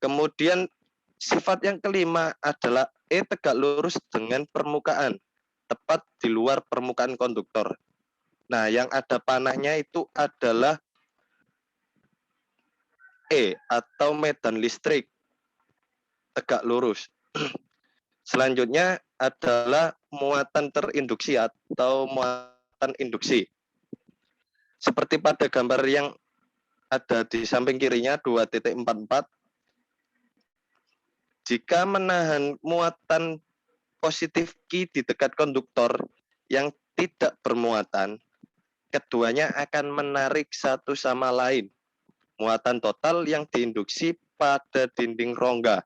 Kemudian sifat yang kelima adalah E tegak lurus dengan permukaan. Tepat di luar permukaan konduktor. Nah, yang ada panahnya itu adalah E atau medan listrik tegak lurus. Selanjutnya adalah muatan terinduksi atau muatan induksi. Seperti pada gambar yang ada di samping kirinya 2.44, jika menahan muatan positif Q di dekat konduktor yang tidak bermuatan, keduanya akan menarik satu sama lain. Muatan total yang diinduksi pada dinding rongga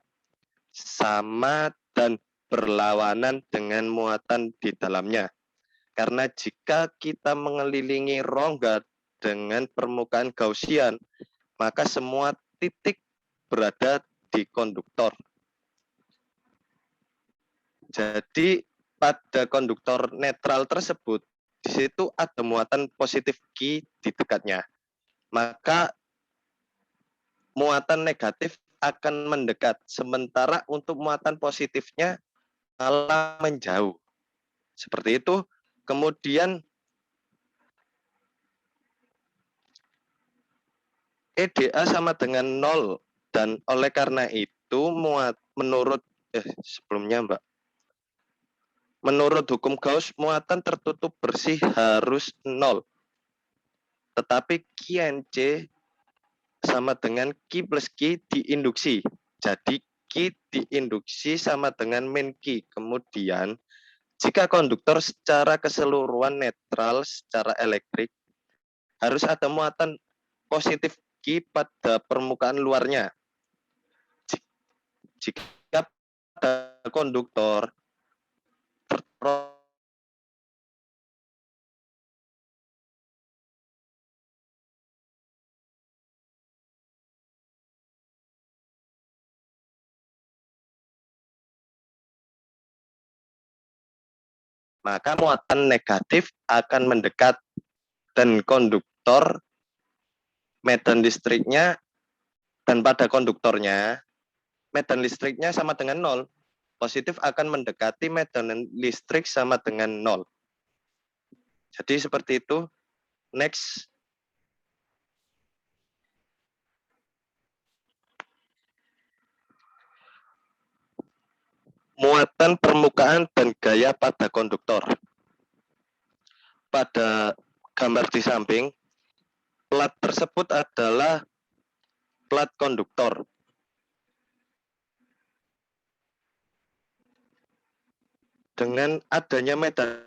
sama dan berlawanan dengan muatan di dalamnya. Karena jika kita mengelilingi rongga dengan permukaan Gaussian, maka semua titik berada di konduktor. Jadi pada konduktor netral tersebut, di situ ada muatan positif Q di dekatnya. Maka muatan negatif akan mendekat, sementara untuk muatan positifnya malah menjauh. Seperti itu. Kemudian EDA sama dengan 0, dan oleh karena itu menurut hukum Gauss, muatan tertutup bersih harus 0. Tetapi QNC sama dengan Q plus Q diinduksi. Jadi Q diinduksi sama dengan min Q. Kemudian jika konduktor secara keseluruhan netral secara elektrik, harus ada muatan positif Q pada permukaan luarnya. Jika pada konduktor maka muatan negatif akan mendekat dan konduktor medan listriknya dan pada konduktornya medan listriknya sama dengan 0. Positif akan mendekati medan listrik sama dengan 0. Jadi seperti itu. Next. Muatan permukaan dan gaya pada konduktor. Pada gambar di samping, plat tersebut adalah plat konduktor. Dengan adanya medan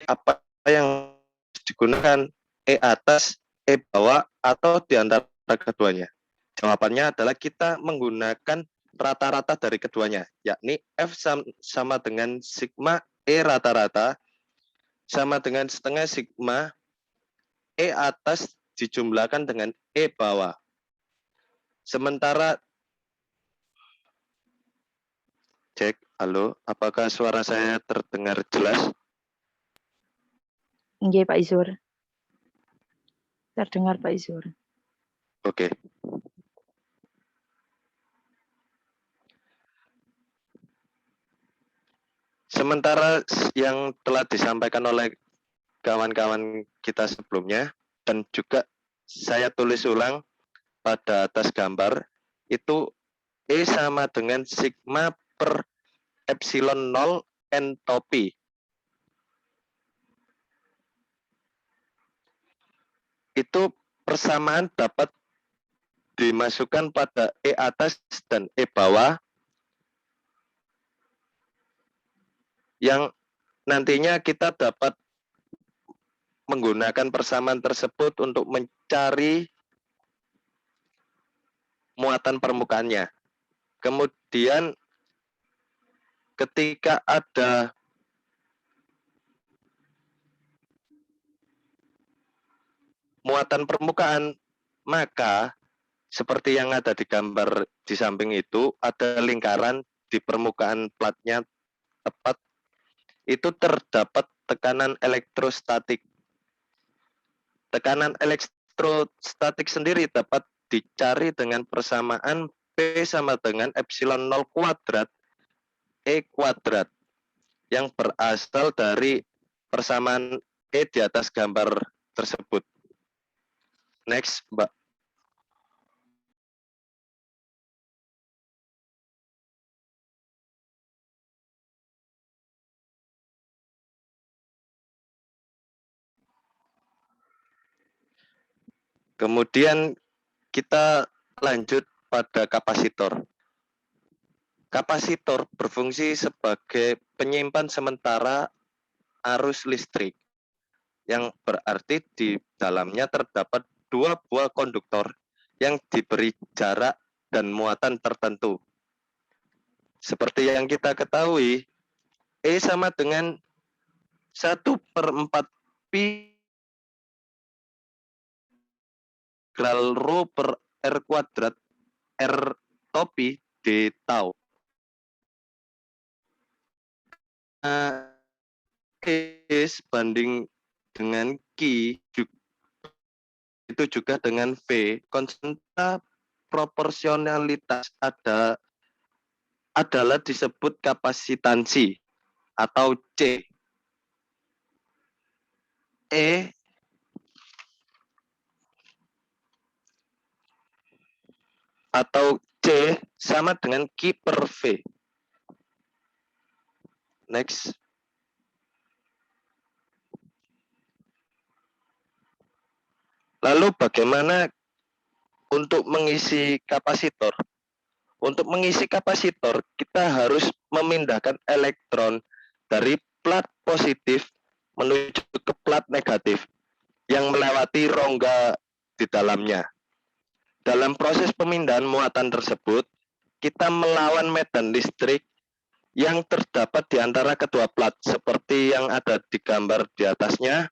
apa yang digunakan, E atas, E bawah, atau di antara keduanya? Jawabannya adalah kita menggunakan rata-rata dari keduanya, yakni F sama dengan sigma E rata-rata sama dengan setengah sigma E atas dijumlahkan dengan E bawah. Sementara, cek, halo, apakah suara saya terdengar jelas? Nggih, Pak Izur. Terdengar Pak Izur. Oke. Sementara yang telah disampaikan oleh kawan-kawan kita sebelumnya, dan juga saya tulis ulang pada atas gambar, itu E sama dengan sigma per epsilon 0 entropi. Itu persamaan dapat dimasukkan pada E atas dan E bawah yang nantinya kita dapat menggunakan persamaan tersebut untuk mencari muatan permukaannya. Kemudian ketika ada muatan permukaan, maka seperti yang ada di gambar di samping itu, ada lingkaran di permukaan platnya tepat, itu terdapat tekanan elektrostatik. Tekanan elektrostatik sendiri dapat dicari dengan persamaan P sama dengan epsilon 0 kuadrat E kuadrat yang berasal dari persamaan E di atas gambar tersebut. Next, Mbak. Kemudian kita lanjut pada kapasitor. Kapasitor berfungsi sebagai penyimpan sementara arus listrik, yang berarti di dalamnya terdapat dua buah konduktor yang diberi jarak dan muatan tertentu. Seperti yang kita ketahui, E sama dengan 1/4 pi integral rho per R kuadrat R topi D tau. E sebanding dengan Q itu juga dengan V, konstanta proporsionalitas adalah disebut kapasitansi atau C. E atau C sama dengan Q per V. Next. Lalu bagaimana untuk mengisi kapasitor? Untuk mengisi kapasitor, kita harus memindahkan elektron dari plat positif menuju ke plat negatif yang melewati rongga di dalamnya. Dalam proses pemindahan muatan tersebut, kita melawan medan listrik yang terdapat di antara kedua plat, seperti yang ada di gambar di atasnya.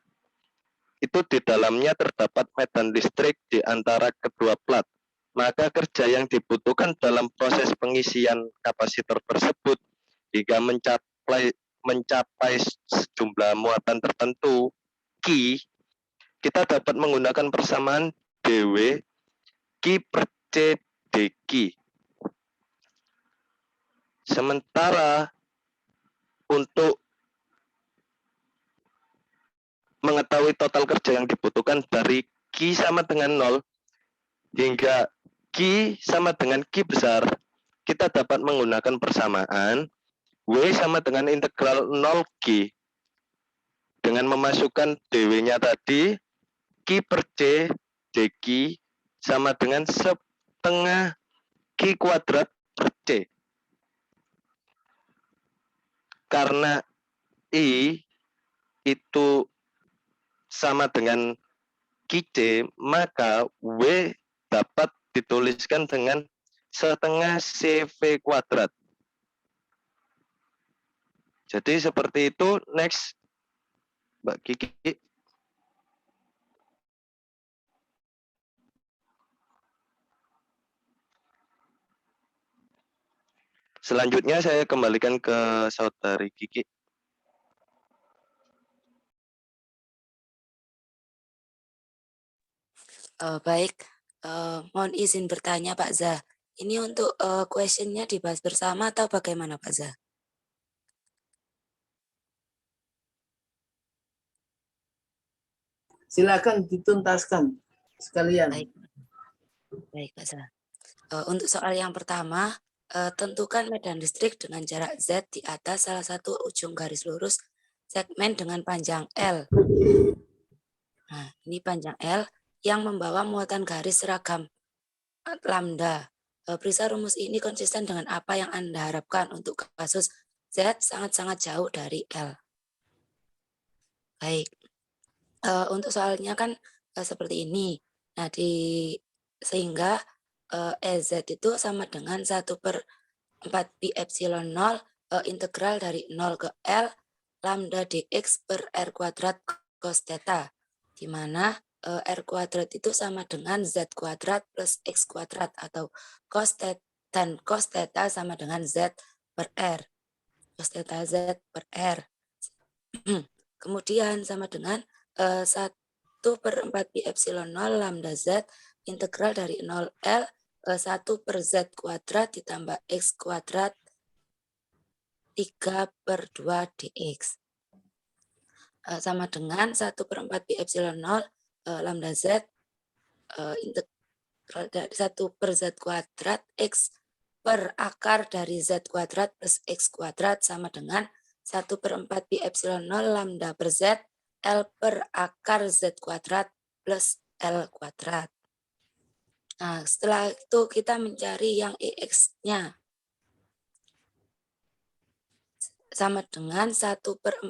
Itu di dalamnya terdapat medan listrik di antara kedua plat. Maka kerja yang dibutuhkan dalam proses pengisian kapasitor tersebut hingga mencapai sejumlah muatan tertentu Q, kita dapat menggunakan persamaan dW Q per C dQ. Sementara untuk mengetahui total kerja yang dibutuhkan dari Q sama dengan 0 hingga Q sama dengan Q besar, kita dapat menggunakan persamaan W sama dengan integral 0Q. Dengan memasukkan dW-nya tadi, Q per C dQ sama dengan setengah Q kuadrat per C. Karena I itu sama dengan QC, maka W dapat dituliskan dengan setengah CV kuadrat. Jadi seperti itu. Next, Mbak Kiki. Selanjutnya saya kembalikan ke saudari Kiki. Baik, mohon izin bertanya Pak Zah. Ini untuk question-nya dibahas bersama atau bagaimana Pak Zah? Silakan dituntaskan sekalian. Baik, baik Pak Zah. Untuk soal yang pertama, tentukan medan listrik dengan jarak Z di atas salah satu ujung garis lurus segmen dengan panjang L. Nah, ini panjang L yang membawa muatan garis seragam lambda. Periksa rumus ini konsisten dengan apa yang Anda harapkan untuk kasus Z sangat-sangat jauh dari L. Baik, untuk soalnya kan seperti ini. Nah, sehingga EZ itu sama dengan 1/4 pi epsilon 0 integral dari 0 ke L lambda dx per R kuadrat cos theta, di mana R kuadrat itu sama dengan Z kuadrat plus X kuadrat atau cos theta, dan cos theta sama dengan Z per R. Cos theta Z per R. Kemudian sama dengan 1/4 pi epsilon 0 lambda Z integral dari 0L 1 per Z kuadrat ditambah X kuadrat 3/2 dx. Sama dengan 1/4 pi epsilon 0 lambda Z integral dari 1 per Z kuadrat X per akar dari Z kuadrat plus X kuadrat sama dengan 1/4 pi epsilon 0 lambda per Z L per akar Z kuadrat plus L kuadrat. Nah, setelah itu kita mencari yang EX-nya. Sama dengan 1/4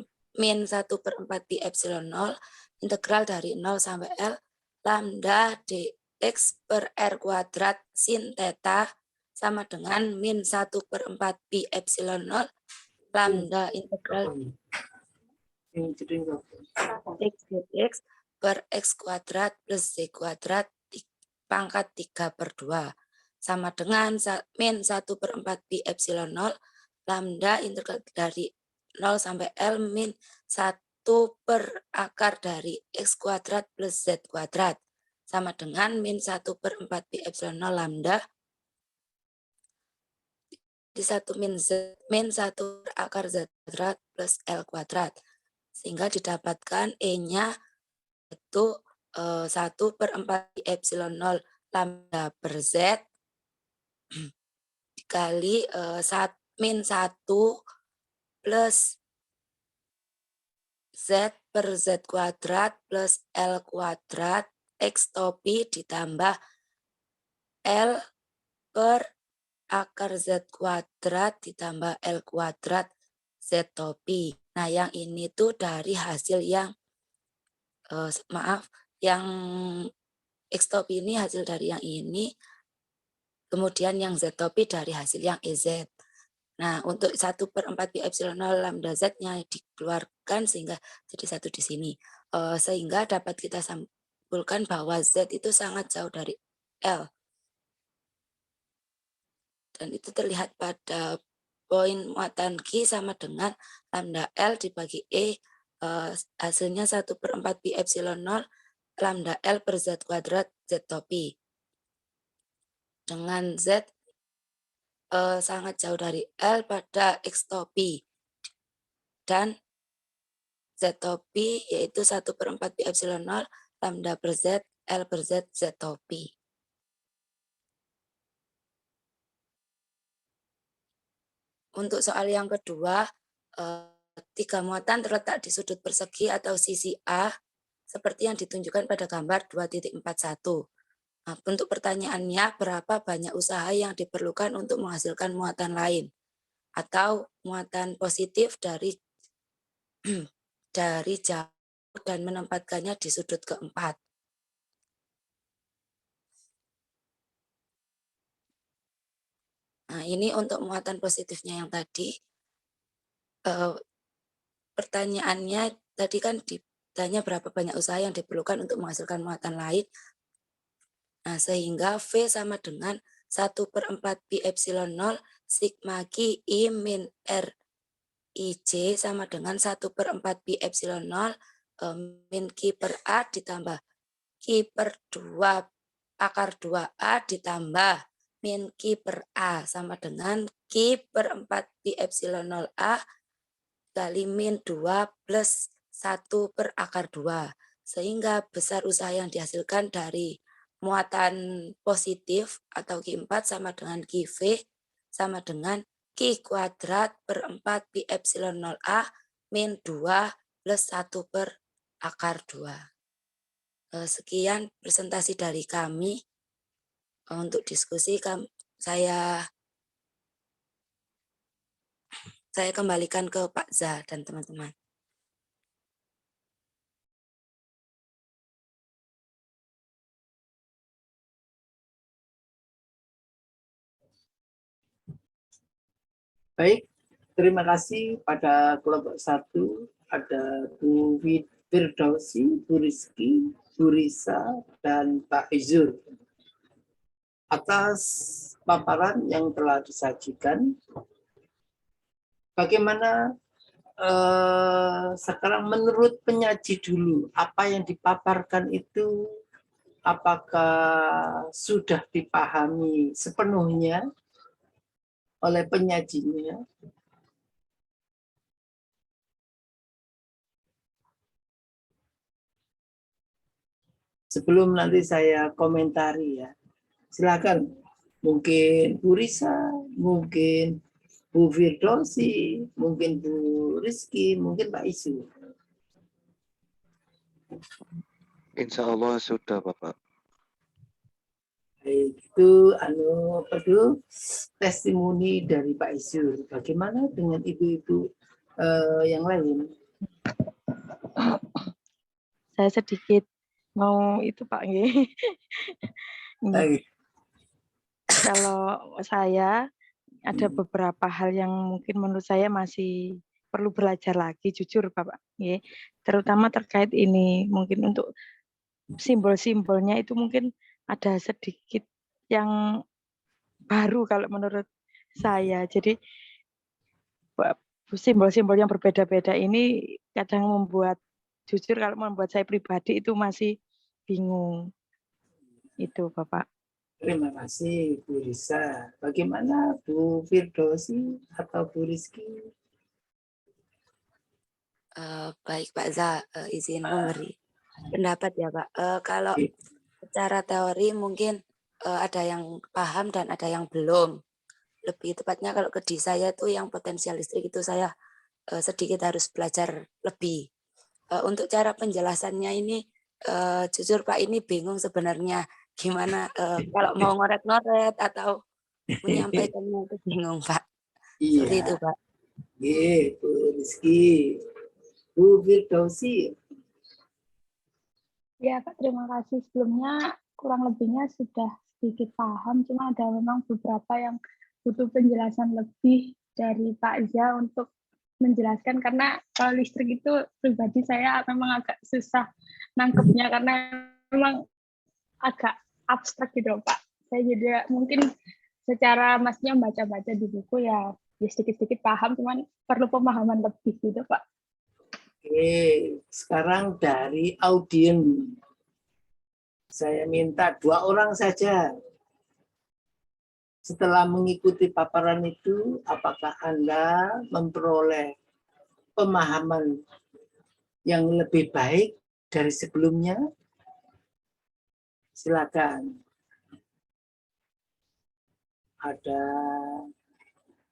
pi epsilon 0 integral dari 0 sampai L lambda dx per R kuadrat sin theta sama dengan min 1/4 pi epsilon 0 lambda integral x dx per X kuadrat plus Z kuadrat pangkat 3/2 sama dengan min 1/4 pi epsilon 0 lambda integral dari 0 sampai L min 1 per akar dari X kuadrat plus Z kuadrat sama dengan min 1/4 pi epsilon 0 lambda di 1 min 1 per akar Z kuadrat plus L kuadrat, sehingga didapatkan E-nya itu 1/4 pi epsilon 0 lambda per Z dikali min 1 plus Z per Z kuadrat plus L kuadrat X topi ditambah L per akar Z kuadrat ditambah L kuadrat Z topi. Nah, yang ini tuh dari hasil yang yang X topi ini hasil dari yang ini, kemudian yang Z topi dari hasil yang EZ. Nah, untuk 1/4 pi epsilon 0 lambda Z-nya dikeluarkan sehingga jadi 1 di sini. Sehingga dapat kita simpulkan bahwa Z itu sangat jauh dari L. Dan itu terlihat pada poin muatan Q sama dengan lambda L dibagi E, hasilnya 1/4 pi epsilon 0 lambda L per Z kuadrat Z topi. Dengan Z sangat jauh dari L pada X topi. Dan Z topi yaitu 1/4 pi epsilon 0 lambda per Z L per Z Z topi. Untuk soal yang kedua, 3 muatan terletak di sudut persegi atau sisi A seperti yang ditunjukkan pada gambar 2.41. Nah, untuk pertanyaannya, berapa banyak usaha yang diperlukan untuk menghasilkan muatan lain atau muatan positif dari jauh dan menempatkannya di sudut keempat. Nah, ini untuk muatan positifnya yang tadi. Pertanyaannya tadi kan ditanya berapa banyak usaha yang diperlukan untuk menghasilkan muatan lain. Nah, sehingga V sama dengan 1/4 pi epsilon 0 sigma Q I min R IJ sama dengan 1/4 pi epsilon 0 min Q per A ditambah Q per 2 akar 2A ditambah min Q per A sama dengan Q per 4 pi epsilon 0A kali min 2 plus 1 per akar 2. Sehingga besar usaha yang dihasilkan dari muatan positif atau Q4 sama dengan QV sama dengan Q kuadrat per 4 pi epsilon 0A min 2 plus 1 per akar 2. Sekian presentasi dari kami. Untuk diskusi saya kembalikan ke Pak Za dan teman-teman. Baik, terima kasih pada kelompok 1 ada Bu Firdausi, Bu Rizky, Bu Risa, dan Pak Izur. Atas paparan yang telah disajikan, bagaimana sekarang menurut penyaji dulu, apa yang dipaparkan itu apakah sudah dipahami sepenuhnya oleh penyajinya? Sebelum nanti saya komentari ya, silakan. Mungkin Bu Risa, mungkin Bu Firdausi, mungkin Bu Rizky, mungkin Pak Isu. Insya Allah sudah, Bapak. Itu testimoni dari Pak Isu. Bagaimana dengan ibu-ibu yang lain? Saya sedikit mau itu Pak nggih. Kalau saya ada beberapa hal yang mungkin menurut saya masih perlu belajar lagi, jujur Bapak nggih. Terutama terkait ini mungkin untuk simbol-simbolnya itu mungkin ada sedikit yang baru kalau menurut saya. Jadi simbol-simbol yang berbeda-beda ini kadang membuat, jujur kalau membuat saya pribadi itu masih bingung. Itu Bapak. Terima kasih Bu Risa. Bagaimana Bu Firdausi atau Bu Rizky? Baik Pak Za, izin memberi pendapat ya Pak. Kalau secara teori mungkin ada yang paham dan ada yang belum. Lebih tepatnya kalau ke saya itu yang potensial listrik itu saya sedikit harus belajar lebih. Untuk cara penjelasannya ini jujur Pak ini bingung sebenarnya gimana kalau mau ngoret-ngoret atau menyampaikannya itu bingung Pak. Seperti itu Pak. Iya, Bu Rizky. Bu Firdausi. Ya Pak, terima kasih. Sebelumnya kurang lebihnya sudah sedikit paham, cuma ada memang beberapa yang butuh penjelasan lebih dari Pak Za untuk menjelaskan, karena kalau listrik itu pribadi saya memang agak susah nangkepnya karena memang agak abstrak gitu Pak. Saya juga mungkin secara maksudnya baca-baca di buku ya sedikit-sedikit paham, cuman perlu pemahaman lebih gitu Pak. Oke, sekarang dari audien saya minta 2 orang saja. Setelah mengikuti paparan itu, apakah Anda memperoleh pemahaman yang lebih baik dari sebelumnya? Silakan. Ada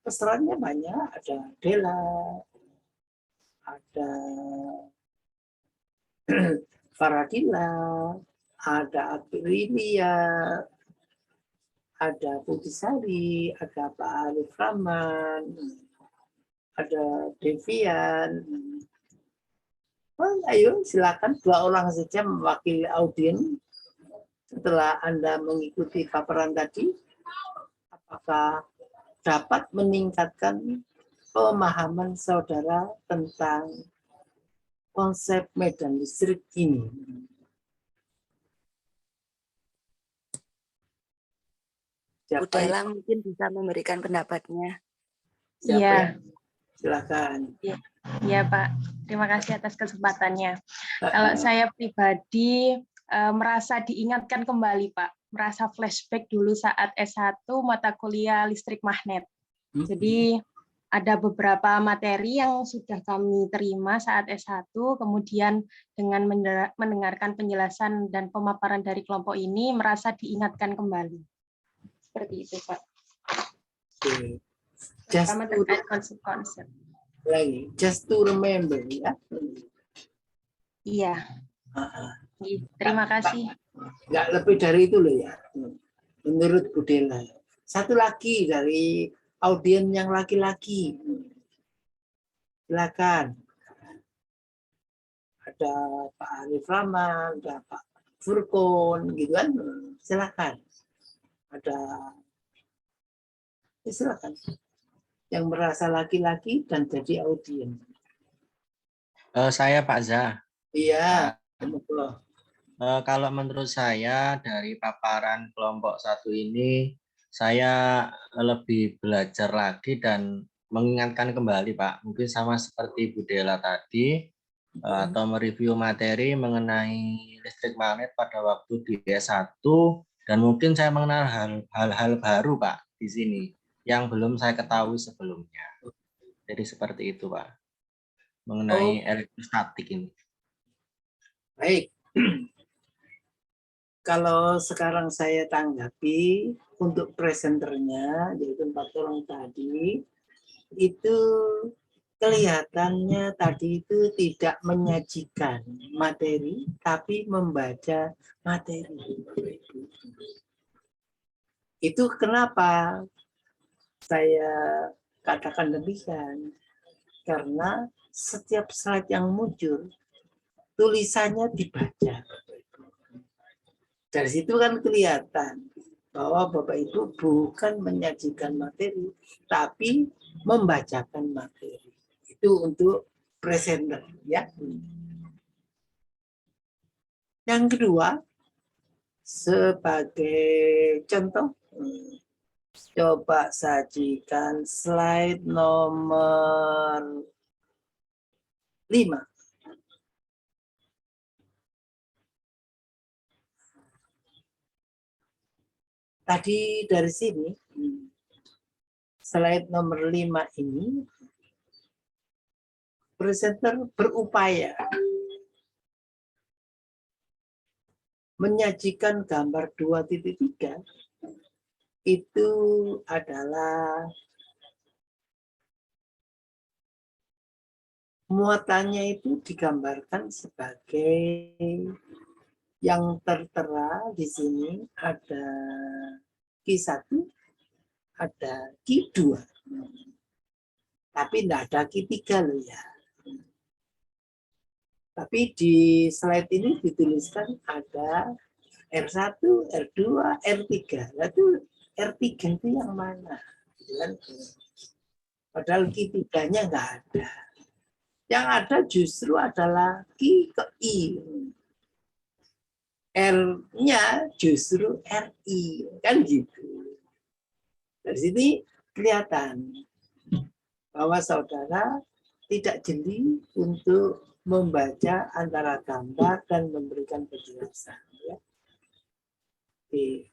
pesertanya banyak, ada Dela, ada Faradila, ada Aprilia, ada Putisari, ada Pak Arif Rahman, ada Devian. Oh, ayo silakan 2 orang saja mewakili audien. Setelah Anda mengikuti paparan tadi, apakah dapat meningkatkan pemahaman saudara tentang konsep medan listrik ini? Siapa Bu Dela mungkin bisa memberikan pendapatnya. Siapa Iya. yang? Silakan. Iya, Pak. Terima kasih atas kesempatannya. Kalau saya pribadi merasa diingatkan kembali, Pak. Merasa flashback dulu saat S1 mata kuliah listrik magnet. Jadi ada beberapa materi yang sudah kami terima saat S1, kemudian dengan mendengarkan penjelasan dan pemaparan dari kelompok ini, merasa diingatkan kembali. Seperti itu, Pak. Oke. Terutama terkait konsep-konsep. Lagi, just to remember ya. Iya. Terima kasih. Nggak lebih dari itu loh ya. Menurut Bu Dela. Satu lagi dari audien yang laki-laki. Silakan. Ada Pak Arif Rahman, ada Pak Furkon, gitu kan. Silakan. Ada, ya silakan. Yang merasa laki-laki dan jadi audien. Saya Pak Zah. Iya. Kalau menurut saya dari paparan kelompok 1 ini, saya lebih belajar lagi dan mengingatkan kembali Pak. Mungkin sama seperti Bu Dela tadi, atau mereview materi mengenai listrik magnet pada waktu di S1, dan mungkin saya mengenal hal-hal baru Pak di sini yang belum saya ketahui sebelumnya. Jadi seperti itu Pak, mengenai elektrostatik ini. Baik. Kalau sekarang saya tanggapi untuk presenternya, yaitu 4 orang tadi, itu kelihatannya tadi itu tidak menyajikan materi, tapi membaca materi. Itu kenapa saya katakan demikian. Karena setiap slide yang muncul, tulisannya dibaca. Dari situ kan kelihatan bahwa Bapak Ibu bukan menyajikan materi, tapi membacakan materi. Itu untuk presenter, ya. Yang kedua, sebagai contoh, coba sajikan slide nomor 5. Tadi dari sini, slide nomor 5 ini, presenter berupaya menyajikan gambar 2.3 itu adalah muatannya itu digambarkan sebagai yang tertera di sini ada Q1, ada Q2. Tapi tidak ada Q3 loh ya. Tapi di slide ini dituliskan ada R1, R2, R3. Lalu R3 itu yang mana? Padahal Q3-nya nggak ada. Yang ada justru adalah Q ke I. R-nya justru RI. Kan gitu. Dari sini kelihatan bahwa saudara tidak jeli untuk membaca antara gambar dan memberikan penjelasan. Ya. Oke.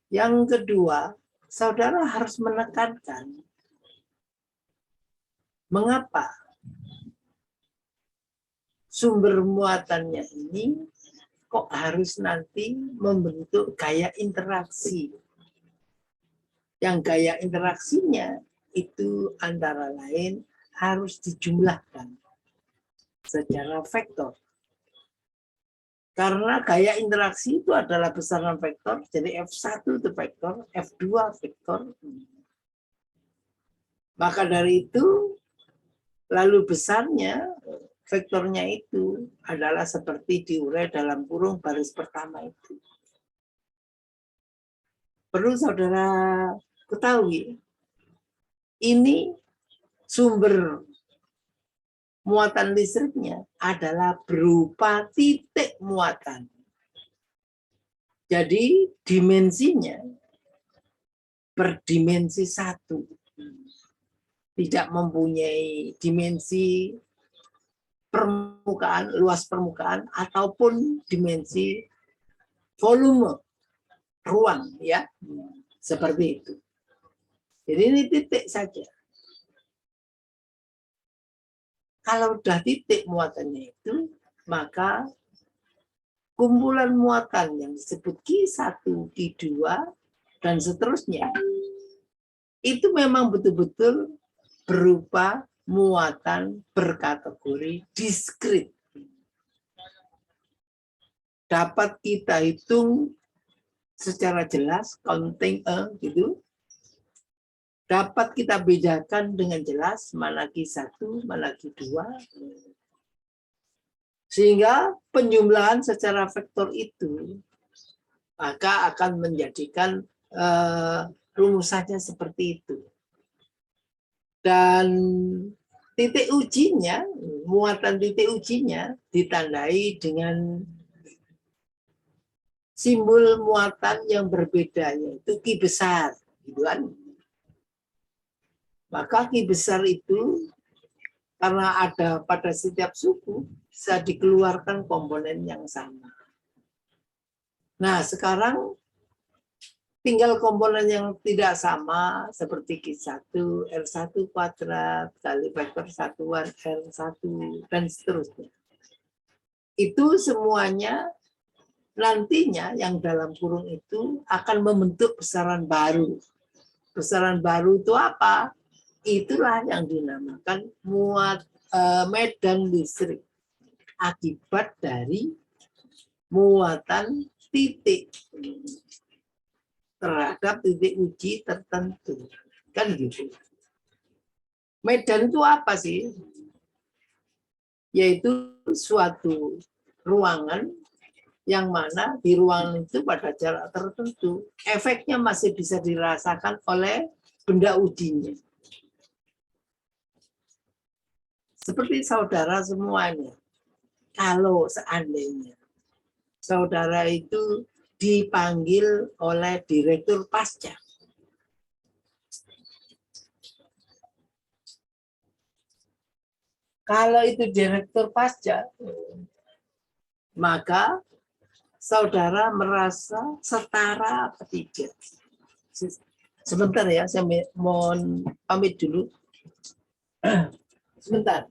Yang kedua, saudara harus menekankan mengapa sumber muatannya ini kok harus nanti membentuk gaya interaksi. Yang gaya interaksinya itu antara lain harus dijumlahkan secara vektor. Karena gaya interaksi itu adalah besaran vektor, jadi F1 itu vektor, F2 vektor. Maka dari itu, lalu besarnya, vektornya itu adalah seperti diurai dalam kurung baris pertama itu. Perlu saudara ketahui, ini sumber muatan listriknya adalah berupa titik muatan. Jadi dimensinya berdimensi 1. Tidak mempunyai dimensi permukaan, luas permukaan, ataupun dimensi volume ruang, ya, seperti itu. Jadi ini titik saja. Kalau udah titik muatannya itu, maka kumpulan muatan yang disebut Q1, Q2, dan seterusnya, itu memang betul-betul berupa muatan berkategori diskrit. Dapat kita hitung secara jelas, counting gitu. Dapat kita bedakan dengan jelas mana Q1, mana Q2. Sehingga penjumlahan secara vektor itu maka akan menjadikan rumusannya seperti itu. Dan titik ujinya, muatan titik ujinya ditandai dengan simbol muatan yang berbeda, yaitu Q besar, gitu kan? Maka Q besar itu karena ada pada setiap suku bisa dikeluarkan komponen yang sama. Nah, sekarang tinggal komponen yang tidak sama seperti Q1, R1 kuadrat kali vektor satuan R1 dan seterusnya. Itu semuanya nantinya yang dalam kurung itu akan membentuk besaran baru. Besaran baru itu apa? Itulah yang dinamakan medan listrik akibat dari muatan titik terhadap titik uji tertentu, kan gitu. Medan itu apa sih? Yaitu suatu ruangan yang mana di ruangan itu pada jarak tertentu efeknya masih bisa dirasakan oleh benda ujinya. Seperti saudara semuanya, kalau seandainya saudara itu dipanggil oleh direktur pasca, kalau itu direktur pasca, maka saudara merasa setara apa tidak? Sebentar ya, saya mohon pamit dulu. Sebentar.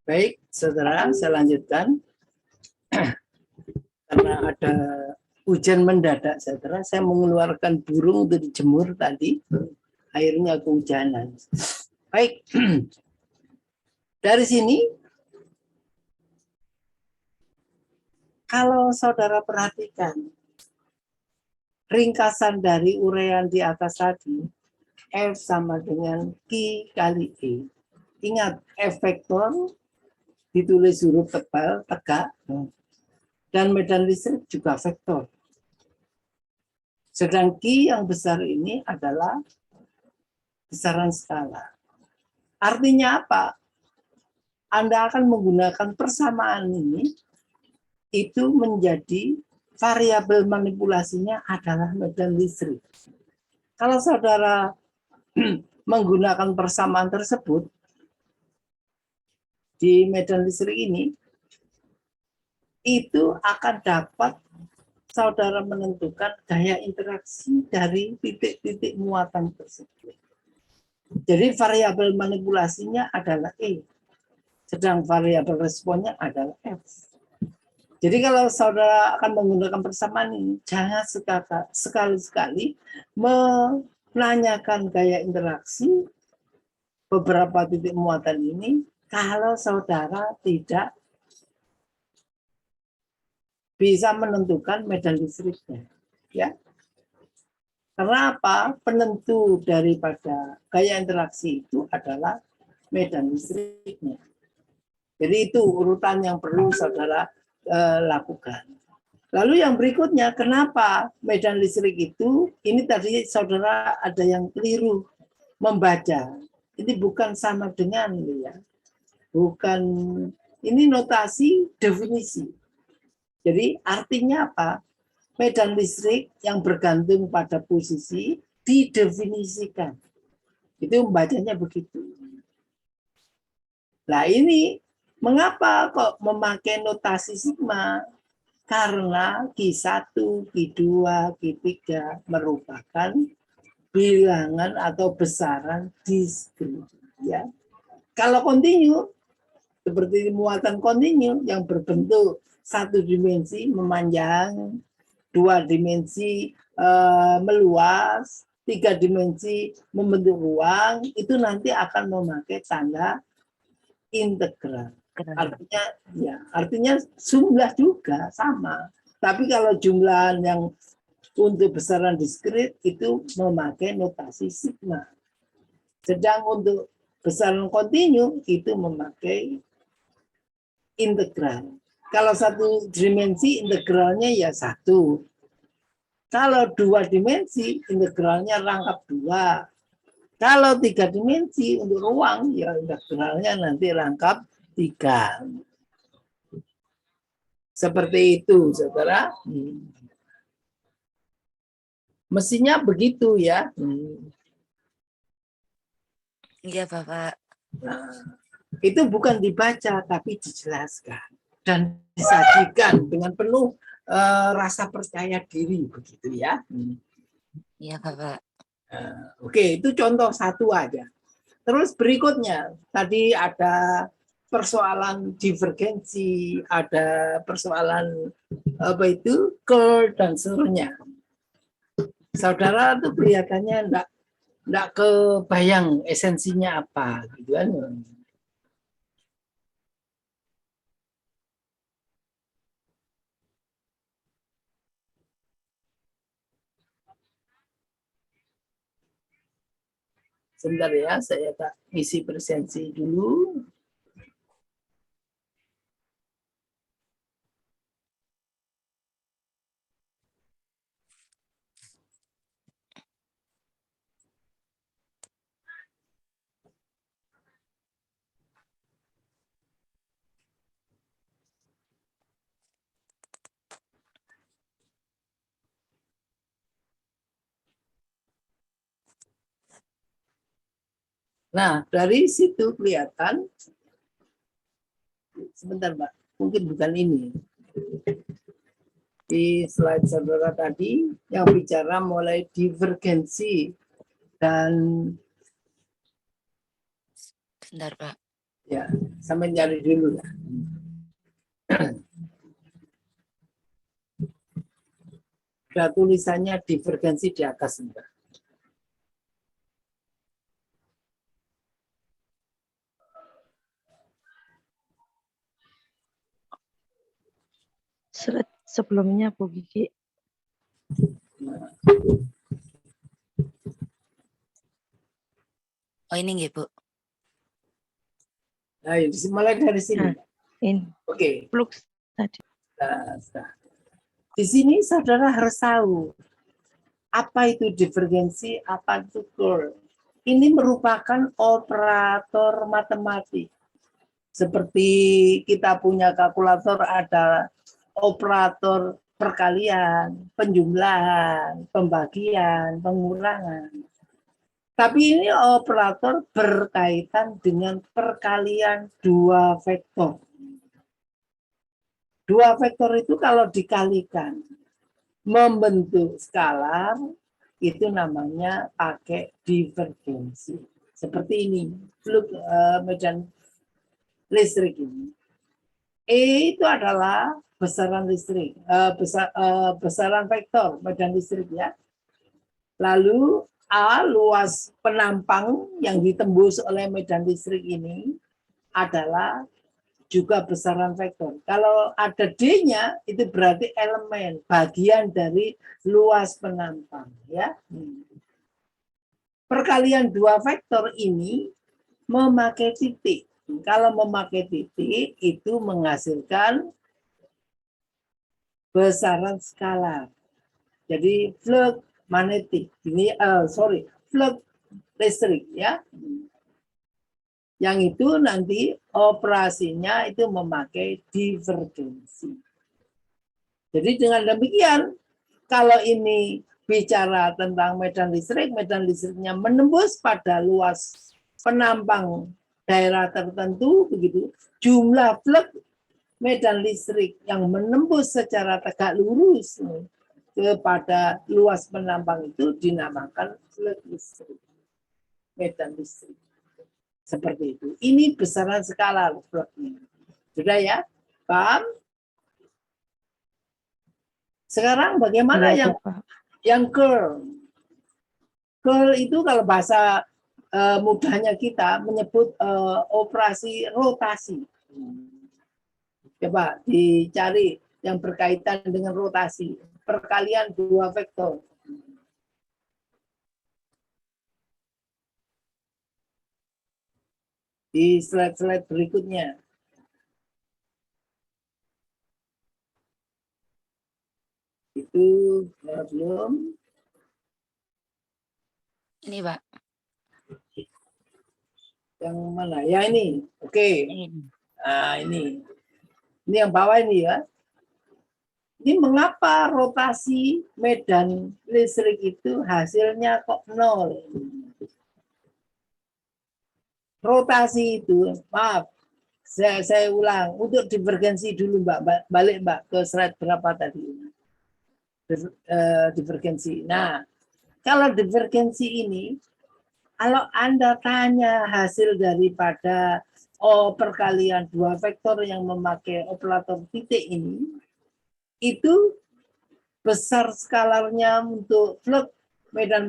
Baik, saudara, saya lanjutkan. Karena ada hujan mendadak, saudara, saya mengeluarkan burung untuk dijemur tadi. Akhirnya kehujanan. Baik, dari sini, kalau saudara perhatikan, ringkasan dari uraian di atas tadi, F sama dengan Q kali E. Ingat, F vektor ditulis huruf tebal, tegak, dan medan listrik juga vektor. Sedang Q yang besar ini adalah besaran skala. Artinya apa? Anda akan menggunakan persamaan ini, itu menjadi variabel manipulasinya adalah medan listrik. Kalau saudara menggunakan persamaan tersebut di medan listrik ini, itu akan dapat saudara menentukan gaya interaksi dari titik-titik muatan tersebut. Jadi variabel manipulasinya adalah E, sedang variabel responnya adalah F. Jadi kalau saudara akan menggunakan persamaan ini, jangan sekali-sekali menanyakan gaya interaksi beberapa titik muatan ini kalau saudara tidak bisa menentukan medan listriknya. Ya. Karena apa? Penentu daripada gaya interaksi itu adalah medan listriknya. Jadi itu urutan yang perlu saudara lakukan. Lalu yang berikutnya, kenapa medan listrik itu, ini tadi saudara ada yang keliru membaca. Ini bukan sama dengan, ya. Bukan, ini notasi definisi. Jadi artinya apa? Medan listrik yang bergantung pada posisi didefinisikan. Itu membacanya begitu. Nah ini mengapa kok memakai notasi sigma? Karena Q1, Q2, Q3 merupakan bilangan atau besaran diskrit. Ya. Kalau kontinu, seperti muatan kontinu yang berbentuk satu dimensi memanjang, dua dimensi meluas, tiga dimensi membentuk ruang, itu nanti akan memakai tanda integral. Artinya jumlah juga sama. Tapi kalau jumlah yang untuk besaran diskrit itu memakai notasi sigma. Sedang untuk besaran kontinu itu memakai integral. Kalau satu dimensi integralnya ya 1. Kalau dua dimensi integralnya rangkap 2. Kalau 3 dimensi untuk ruang ya integralnya nanti rangkap 3. Seperti itu, saudara. Mestinya begitu ya. Iya, Bapak. Nah, itu bukan dibaca tapi dijelaskan dan disajikan dengan penuh rasa percaya diri begitu ya. Iya, Bapak. Oke, itu contoh satu aja. Terus berikutnya tadi ada persoalan divergensi, ada persoalan apa itu curl dan seterusnya. Saudara tuh kelihatannya enggak kebayang esensinya apa gitu kan. Sebentar ya, saya tak isi presensi dulu. Nah, dari situ kelihatan, sebentar Mbak, mungkin bukan ini. Di slide saudara tadi, yang bicara mulai divergensi dan Bentar, Pak. ya, sampai cari dulu ya. Ada tulisannya divergensi di atas Mbak. Sebelumnya Bu Gigi. Oh ini nggih, Bu. Nah, mulai dari sini. Nah, ini Oke. flux tadi. Nah, di sini saudara harus tahu apa itu divergensi, apa itu curl. Ini merupakan operator matematik. Seperti kita punya kalkulator ada operator perkalian, penjumlahan, pembagian, pengurangan. Tapi ini operator berkaitan dengan perkalian dua vektor. Dua vektor itu kalau dikalikan membentuk skalar, itu namanya pakai divergensi. Seperti ini, flux medan listrik ini. E itu adalah besaran listrik, besaran vektor medan listrik ya. Lalu A luas penampang yang ditembus oleh medan listrik ini adalah juga besaran vektor. Kalau ada D-nya itu berarti elemen bagian dari luas penampang ya. Perkalian dua vektor ini memakai titik. Kalau memakai titik itu menghasilkan besaran skalar. Jadi flux magnetik ini flux listrik ya. Yang itu nanti operasinya itu memakai divergensi. Jadi dengan demikian kalau ini bicara tentang medan listriknya menembus pada luas penampang daerah tertentu begitu, jumlah flux medan listrik yang menembus secara tegak lurus kepada luas penampang itu dinamakan flux listrik, medan listrik. Seperti itu. Ini besaran skala fluxnya. Sudah ya? Paham? Sekarang bagaimana Iya, yang curl? Curl itu kalau bahasa mudahnya kita menyebut operasi rotasi. Coba dicari yang berkaitan dengan rotasi. Perkalian dua vektor. Di slide-slide berikutnya. Itu belum. Ini, Pak. Yang mana? Ya ini. Oke. Ini. Nah, ini. Ini yang bawah ini ya. Ini mengapa rotasi medan listrik itu hasilnya kok nol? Rotasi itu, maaf, saya ulang, untuk divergensi dulu Mbak, balik Mbak ke slide berapa tadi? Divergensi. Nah, kalau divergensi ini, kalau Anda tanya hasil daripada perkalian dua vektor yang memakai operator titik ini, itu besar skalarnya untuk flux medan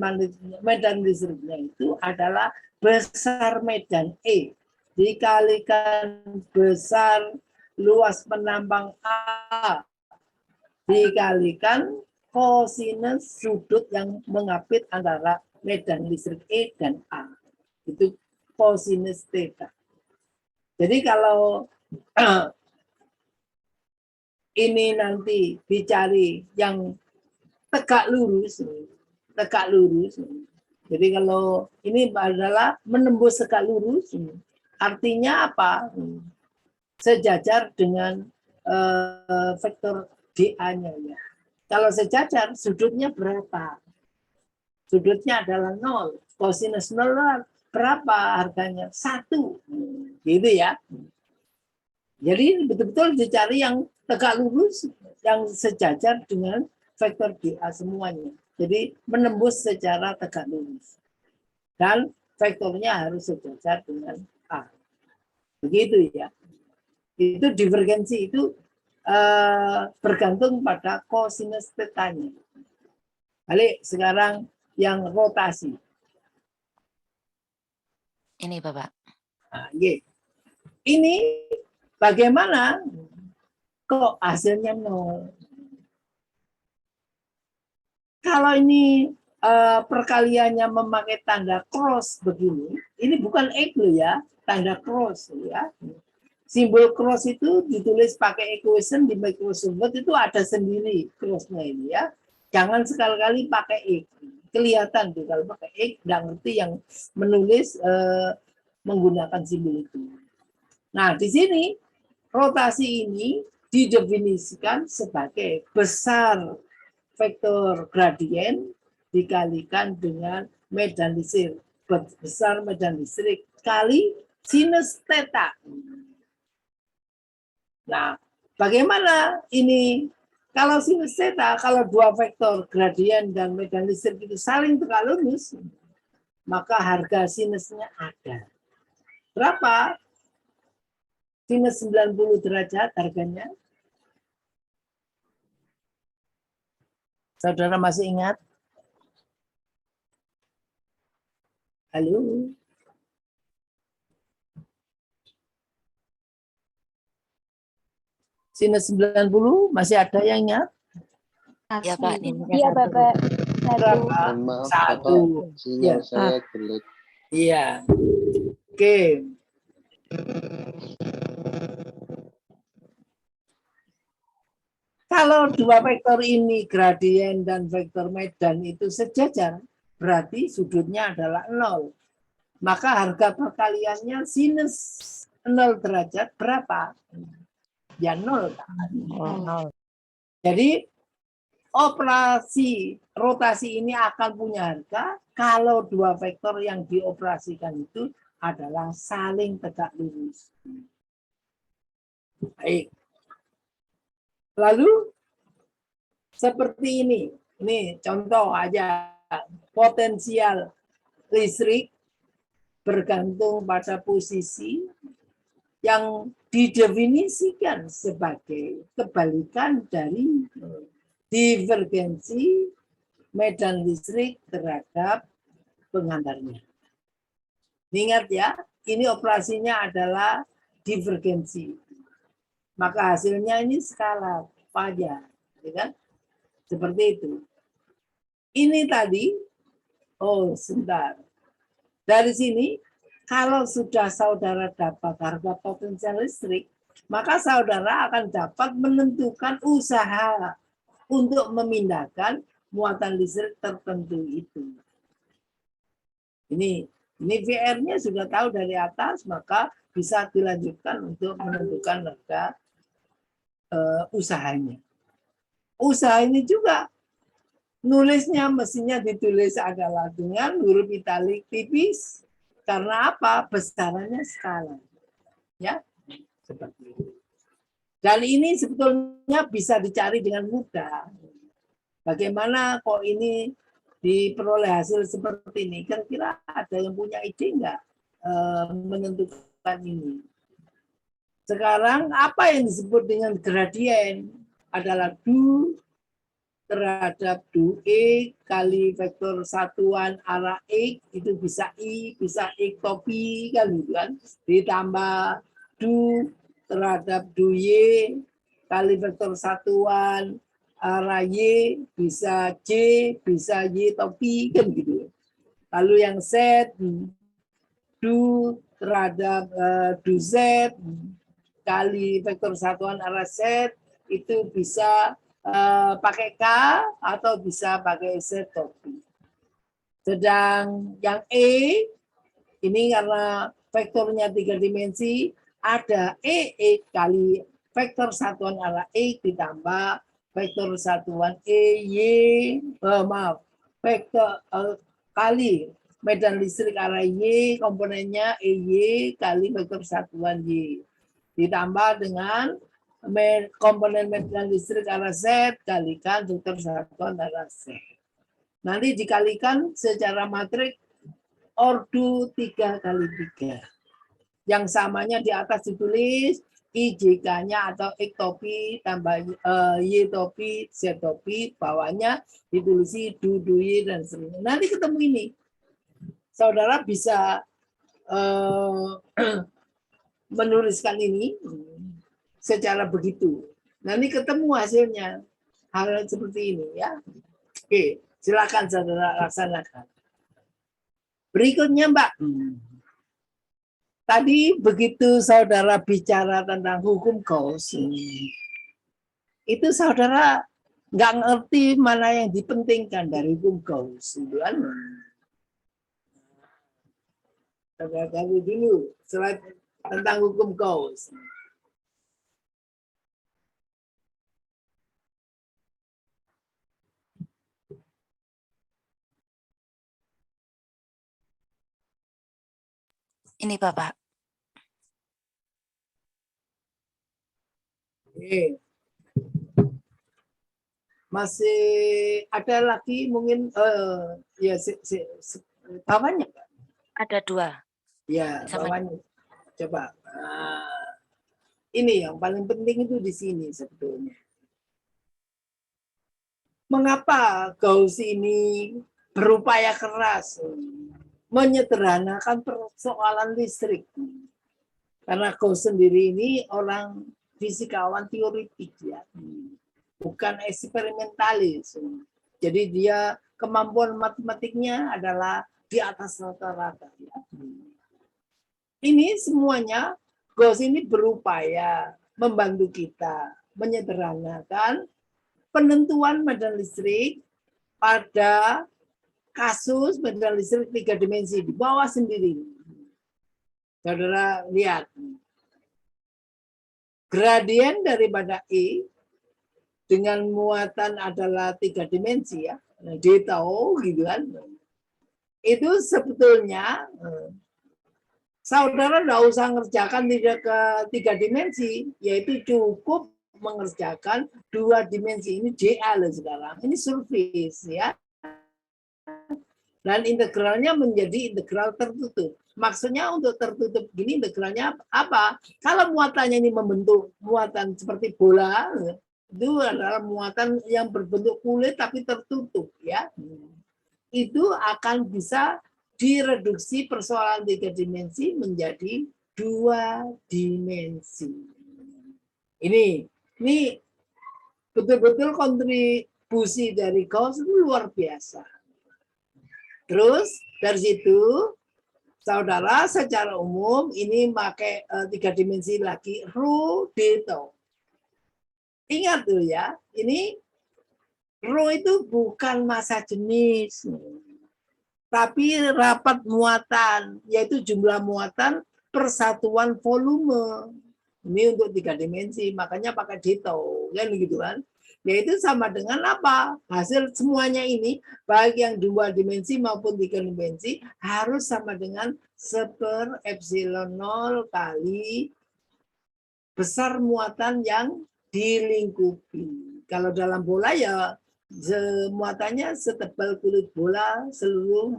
listriknya itu adalah besar medan E dikalikan besar luas penampang A dikalikan kosinus sudut yang mengapit antara medan listrik E dan A. Itu kosinus theta. Jadi kalau ini nanti dicari yang tegak lurus. Jadi kalau ini adalah menembus tegak lurus, artinya apa? Sejajar dengan vektor dA-nya ya. Kalau sejajar, sudutnya berapa? Sudutnya adalah 0. Kosinus 0 berapa harganya? 1. Gitu ya. Jadi betul-betul dicari yang tegak lurus, yang sejajar dengan vektor dA semuanya. Jadi menembus secara tegak lurus. Dan vektornya harus sejajar dengan A. Begitu ya. Itu divergensi itu bergantung pada kosinus theta-nya. Balik sekarang yang rotasi. Ini Bapak. Nah, ini bagaimana kok hasilnya 0? Kalau ini perkaliannya memakai tanda cross begini, ini bukan X loh ya, tanda cross ya. Simbol cross itu ditulis pakai equation di Microsoft Word itu ada sendiri crossnya ini ya. Jangan sekali-kali pakai X. Kelihatan tuh kalau pakai X nggak ngerti yang menulis menggunakan simbol itu. Nah di sini rotasi ini didefinisikan sebagai besar vektor gradien dikalikan dengan medan listrik, besar medan listrik kali sinus theta. Nah, bagaimana ini? Kalau sinus theta, kalau dua vektor gradien dan medan listrik itu saling tegak lurus, maka harga sinusnya ada. Berapa? Sinus 90 derajat harganya. Saudara masih ingat? Halo? Sinus 90 masih ada yang ingat? Ya Pak, nilainya Iya, 1. Bapak. Berapa? Maaf, Satu. Bapak, sinyal Ya. saya jelek. Iya. Oke. Kalau dua vektor ini gradien dan vektor medan itu sejajar, berarti sudutnya adalah 0. Maka harga perkaliannya sinus 0 derajat berapa? Ya 0 kan? Jadi operasi rotasi ini akan punya harga kalau dua vektor yang dioperasikan itu adalah saling tegak lurus. Baik. Lalu seperti ini contoh aja potensial listrik bergantung pada posisi yang didefinisikan sebagai kebalikan dari divergensi medan listrik terhadap penghantarnya. Ingat ya, ini operasinya adalah divergensi. Maka hasilnya ini skala pajak, ya kan? Seperti itu. Ini tadi, sebentar. Dari sini, kalau sudah saudara dapat harga potensial listrik, maka saudara akan dapat menentukan usaha untuk memindahkan muatan listrik tertentu itu. Ini VR-nya sudah tahu dari atas, maka bisa dilanjutkan untuk menentukan harga usahanya. Usaha ini juga nulisnya mestinya ditulis adalah dengan huruf italik tipis. Karena apa? Besarannya skala. Ya, seperti itu. Dan ini sebetulnya bisa dicari dengan mudah. Bagaimana kok ini diperoleh hasil seperti ini? Kira-kira ada yang punya ide enggak menentukan ini? Sekarang apa yang disebut dengan gradien adalah du terhadap du E kali vektor satuan arah X itu bisa I, bisa X topi kan, ditambah du terhadap du Y kali vektor satuan arah Y bisa J, bisa Y topi kan gitu. Lalu yang Z du terhadap du Z kali vektor satuan arah Z itu bisa pakai K atau bisa pakai Z topi. Sedang yang E ini karena vektornya 3 dimensi ada E kali vektor satuan arah E ditambah vektor satuan vektor kali medan listrik arah Y komponennya EY kali vektor satuan Y ditambah dengan komponen medan listrik arah Z kalikan vektor satuan arah Z. Nanti dikalikan secara matrik ordo 3 kali 3. Yang samanya di atas ditulis IJK-nya atau X topi tambah Y topi, Z topi, bawahnya ditulisi du, Y, dan seterusnya. Nanti ketemu ini. Saudara bisa menuliskan ini secara begitu. Nanti ketemu hasilnya hal seperti ini ya. Oke, Silakan saudara laksanakan. Berikutnya Mbak. Tadi begitu saudara bicara tentang hukum Gauss, itu saudara nggak ngerti mana yang dipentingkan dari hukum Gauss. Kan? Saudara tahu dulu slide tentang hukum Gauss. Ini Bapak. Oke. Masih ada lagi mungkin ya bawahnya Pak. Ada 2. Ya, Sama. bawahnya. Coba. Ini yang paling penting itu di sini sebetulnya. Mengapa Gauss ini berupaya keras menyederhanakan persoalan listrik? Karena Gauss sendiri ini orang fisikawan teoritik ya, bukan eksperimentalis. Jadi dia kemampuan matematiknya adalah di atas rata-rata. Ya. Ini semuanya Gauss ini berupaya membantu kita menyederhanakan penentuan medan listrik pada kasus medan listrik 3 dimensi di bawah sendiri. Saudara lihat. Gradien daripada E dengan muatan adalah 3 dimensi ya. D tahu gitu kan. Itu sebetulnya saudara tidak usah ngerjakan tidak ke 3 dimensi, yaitu cukup mengerjakan 2 dimensi. Ini DA loh sekarang. Ini surface ya. Dan integralnya menjadi integral tertutup. Maksudnya untuk tertutup gini integralnya apa? Kalau muatannya ini membentuk muatan seperti bola, itu adalah muatan yang berbentuk kulit tapi tertutup ya. Itu akan bisa direduksi persoalan 3 dimensi menjadi 2 dimensi. Ini betul-betul kontribusi dari Gauss itu luar biasa. Terus dari situ saudara secara umum ini pakai 3 dimensi lagi rho delta. Ingat tuh ya, ini rho itu bukan massa jenis, tapi rapat muatan, yaitu jumlah muatan persatuan volume. Ini untuk 3 dimensi, makanya pakai delta, kan begitu kan? Yaitu sama dengan apa? Hasil semuanya ini, baik yang 2 dimensi maupun 3 dimensi, harus sama dengan 1/epsilon 0 kali besar muatan yang dilingkupi. Kalau dalam bola ya, muatannya setebal kulit bola, seluruh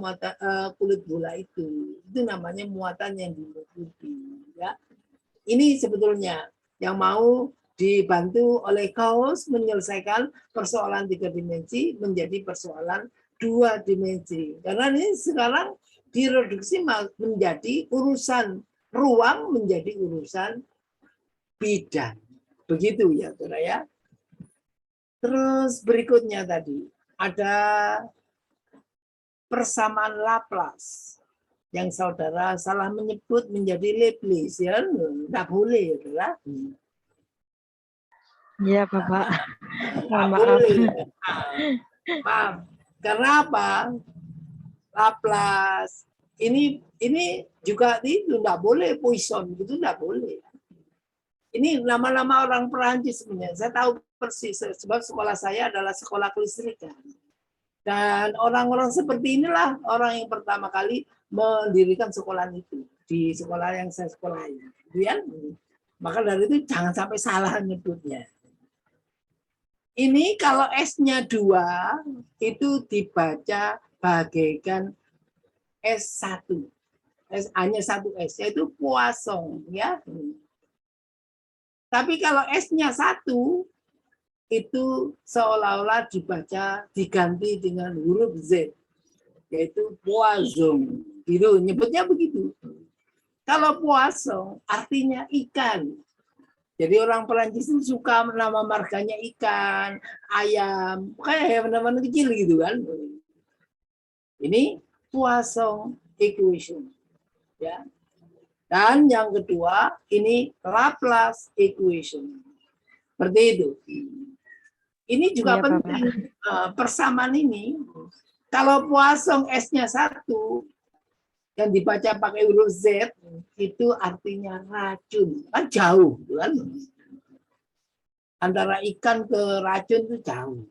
kulit bola itu. Itu namanya muatan yang dilingkupi. Ya. Ini sebetulnya yang mau dibantu oleh Gauss menyelesaikan persoalan 3 dimensi menjadi persoalan 2 dimensi. Karena ini sekarang direduksi menjadi urusan ruang menjadi urusan bidang. Begitu ya, saudara ya. Terus berikutnya tadi ada persamaan Laplace yang saudara salah menyebut menjadi Laplace ya, nggak boleh ya. Iya Bapak. Mohon Nggak maaf. boleh. Maaf. Karena apa? Laplace ini juga itu nggak boleh, Poisson gitu nggak boleh. Ini nama-nama orang Perancis sebenarnya. Saya tahu persis sebab sekolah saya adalah sekolah kelistrikan. Dan orang-orang seperti inilah orang yang pertama kali mendirikan sekolah itu di sekolah yang saya sekolahi. Ya? Maka dari itu jangan sampai salah nyebutnya. Ini kalau S-nya 2 itu dibaca bagaikan S1. hanya 1 S, yaitu Poisson. Ya. Tapi kalau S-nya 1, itu seolah-olah diganti dengan huruf Z, yaitu Poisson. Gitu, nyebutnya begitu. Kalau Poisson artinya ikan. Jadi orang Perancis itu suka nama marganya ikan, ayam, kayak hewan-hewan kecil gitu kan. Ini Poisson equation. Ya. Dan yang kedua, ini Laplace equation. Seperti itu. Ini juga Iya, penting. Persamaan ini, kalau Poisson S-nya 1, yang dibaca pakai huruf Z, itu artinya racun. Kan jauh. Kan? Antara ikan ke racun itu jauh.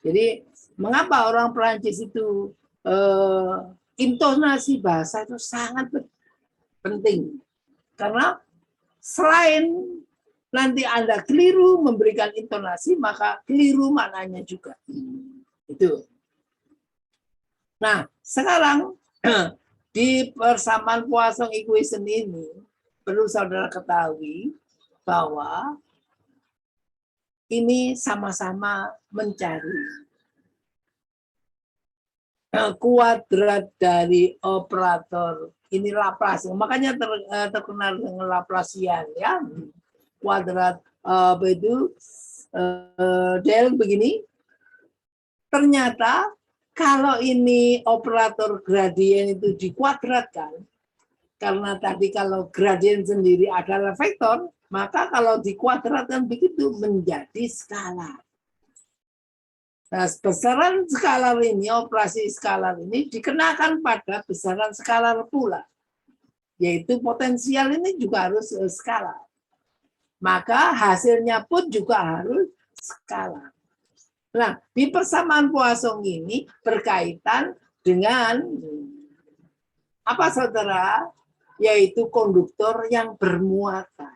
Jadi, mengapa orang Perancis itu intonasi bahasa itu sangat penting. Karena selain nanti Anda keliru memberikan intonasi, maka keliru maknanya juga. Itu. Nah, sekarang di persamaan Poisson equation ini perlu saudara ketahui bahwa ini sama-sama mencari kuadrat dari operator ini Laplace, makanya terkenal dengan Laplacian ya, kuadrat apa itu del begini. Ternyata kalau ini operator gradien itu dikuadratkan, karena tadi kalau gradien sendiri adalah vektor, maka kalau dikuadratkan begitu menjadi skalar. Nah, besaran skalar ini, operasi skalar ini dikenakan pada besaran skalar pula. Yaitu potensial ini juga harus skalar. Maka hasilnya pun juga harus skalar. Nah, di persamaan Poisson ini berkaitan dengan apa saudara? Yaitu konduktor yang bermuatan.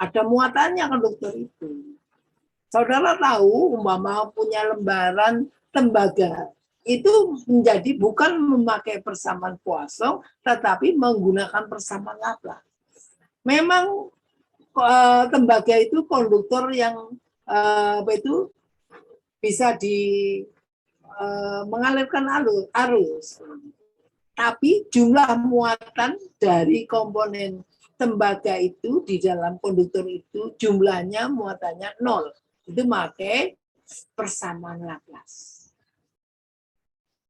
Ada muatannya konduktor itu. Saudara tahu, umpama punya lembaran tembaga, itu menjadi bukan memakai persamaan Poisson, tetapi menggunakan persamaan Laplace. Memang tembaga itu konduktor yang itu bisa mengalirkan arus. Tapi jumlah muatan dari komponen tembaga itu di dalam konduktor itu jumlahnya muatannya 0. Itu pakai persamaan Laplace.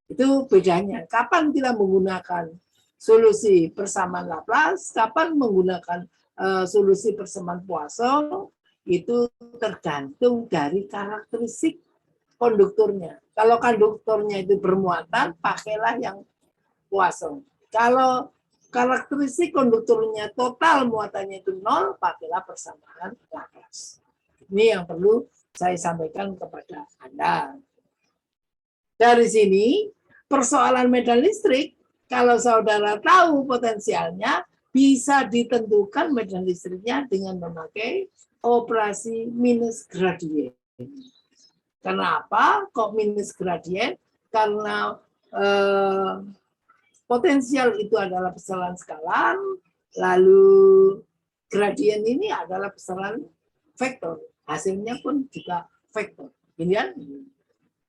Itu bedanya. Kapan kita menggunakan solusi persamaan Laplace, kapan menggunakan solusi persamaan Poisson, itu tergantung dari karakteristik konduktornya. Kalau konduktornya itu bermuatan, pakailah yang Poisson. Kalau karakteristik konduktornya total muatannya itu 0, pakailah persamaan Laplace. Ini yang perlu saya sampaikan kepada Anda. Dari sini, persoalan medan listrik, kalau saudara tahu potensialnya, bisa ditentukan medan listriknya dengan memakai operasi minus gradien. Kenapa kok minus gradien? Karena potensial itu adalah besaran skalar, lalu gradien ini adalah besaran vektor. Hasilnya pun juga vektor.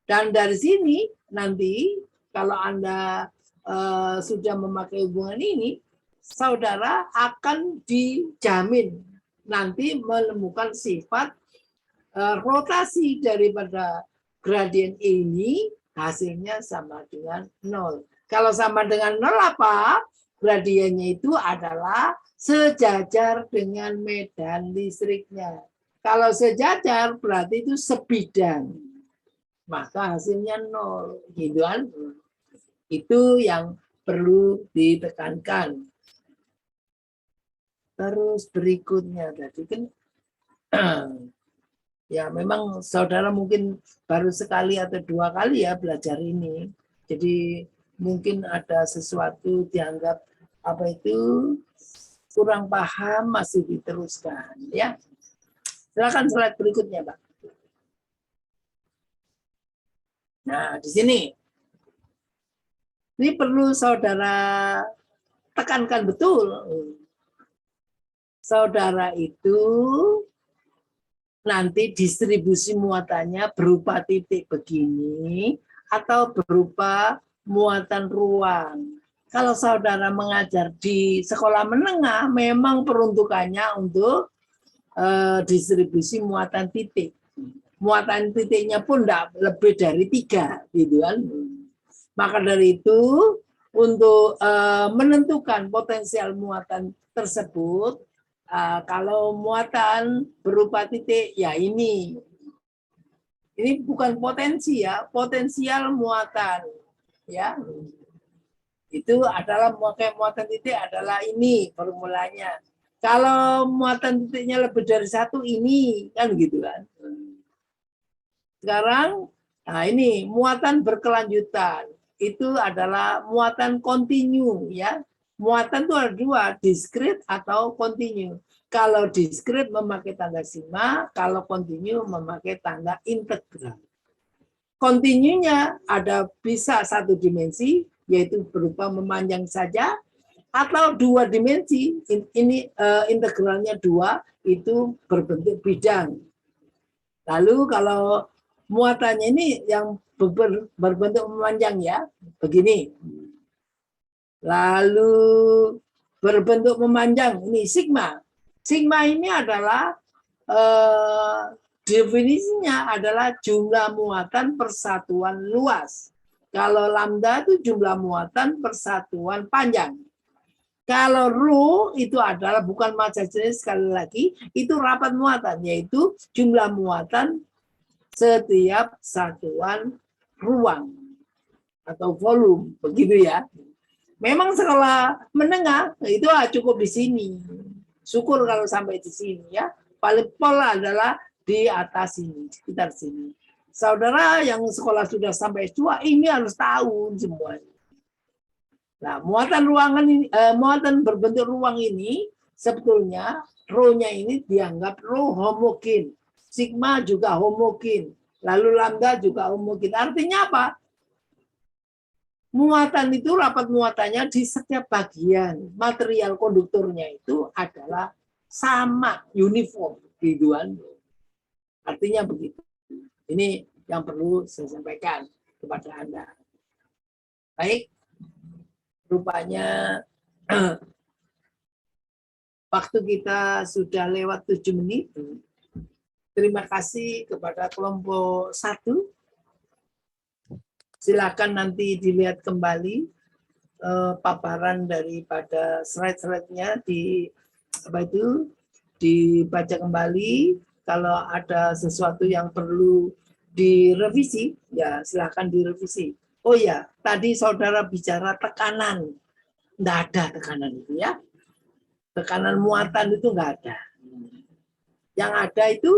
Dan dari sini nanti kalau Anda sudah memakai hubungan ini, saudara akan dijamin nanti menemukan sifat rotasi daripada gradien ini hasilnya sama dengan 0. Kalau sama dengan 0 apa? Gradiennya itu adalah sejajar dengan medan listriknya. Kalau sejajar berarti itu sebidang. Maka hasilnya 0. Gitu kan? Itu yang perlu ditekankan. Terus berikutnya tadi kan ya memang saudara mungkin baru sekali atau 2 kali ya belajar ini. Jadi mungkin ada sesuatu dianggap apa itu kurang paham, masih diteruskan ya. Silakan slide berikutnya, Pak. Nah, di sini ini perlu saudara tekankan betul. Saudara itu nanti distribusi muatannya berupa titik begini atau berupa muatan ruang. Kalau saudara mengajar di sekolah menengah, memang peruntukannya untuk distribusi muatan titik. Muatan titiknya pun tidak lebih dari 3, gitu kan. Maka dari itu, untuk menentukan potensial muatan tersebut, kalau muatan berupa titik, ya ini bukan potensi ya, potensial muatan, ya. Itu adalah muatan titik adalah ini formulanya. Kalau muatan titiknya lebih dari 1 ini, kan gitu kan. Sekarang, nah ini muatan berkelanjutan. Itu adalah muatan kontinu, ya. Muatan itu ada 2, diskrit atau kontinu. Kalau diskrit memakai tanda sigma, kalau kontinu memakai tanda integral. Kontinunya ada bisa 1 dimensi, yaitu berupa memanjang saja, atau 2 dimensi, ini integralnya 2, itu berbentuk bidang. Lalu kalau muatannya ini yang berbentuk memanjang ya, begini. Lalu berbentuk memanjang, ini sigma. Sigma ini adalah definisinya adalah jumlah muatan persatuan luas. Kalau lambda itu jumlah muatan persatuan panjang. Kalau rho itu adalah bukan massa jenis, sekali lagi, itu rapat muatan, yaitu jumlah muatan setiap satuan ruang atau volume, begitu ya. Memang sekolah menengah itu cukup di sini. Syukur kalau sampai di sini ya. Paling pola adalah di atas sini, sekitar sini. Saudara yang sekolah sudah sampai S2 ini harus tahu semuanya. Nah, muatan ruangan ini, muatan berbentuk ruang ini sebetulnya rho-nya ini dianggap rho homogen, sigma juga homogen, lalu lambda juga homogen. Artinya apa? Muatan itu rapat muatannya di setiap bagian material konduktornya itu adalah sama, uniform, biduan. Artinya begitu. Ini yang perlu saya sampaikan kepada Anda. Baik. Rupanya waktu kita sudah lewat 7 menit. Terima kasih kepada kelompok 1. Silakan nanti dilihat kembali paparan daripada slide-slide-nya dibaca kembali. Kalau ada sesuatu yang perlu direvisi, ya silakan direvisi. Oh ya, tadi saudara bicara tekanan. Nggak ada tekanan itu ya. Tekanan muatan itu nggak ada. Yang ada itu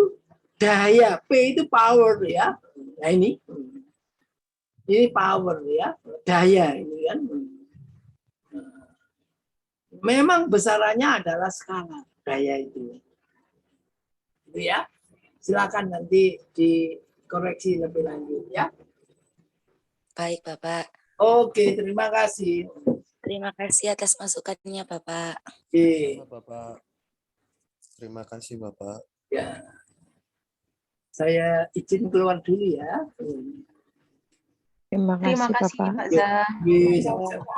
daya. P itu power ya. Nah ini power ya. Daya ini kan. Memang besarannya adalah skala daya itu. Itu ya. Silakan nanti dikoreksi lebih lanjut ya. Baik, Bapak. Oke, terima kasih. Terima kasih atas masukannya, Bapak. Oke. Bapak. Terima kasih, Bapak. Ya. Saya izin keluar dulu ya. Terima kasih, Terima kasih, Bapak. Pak Zah. Oke, sama-sama.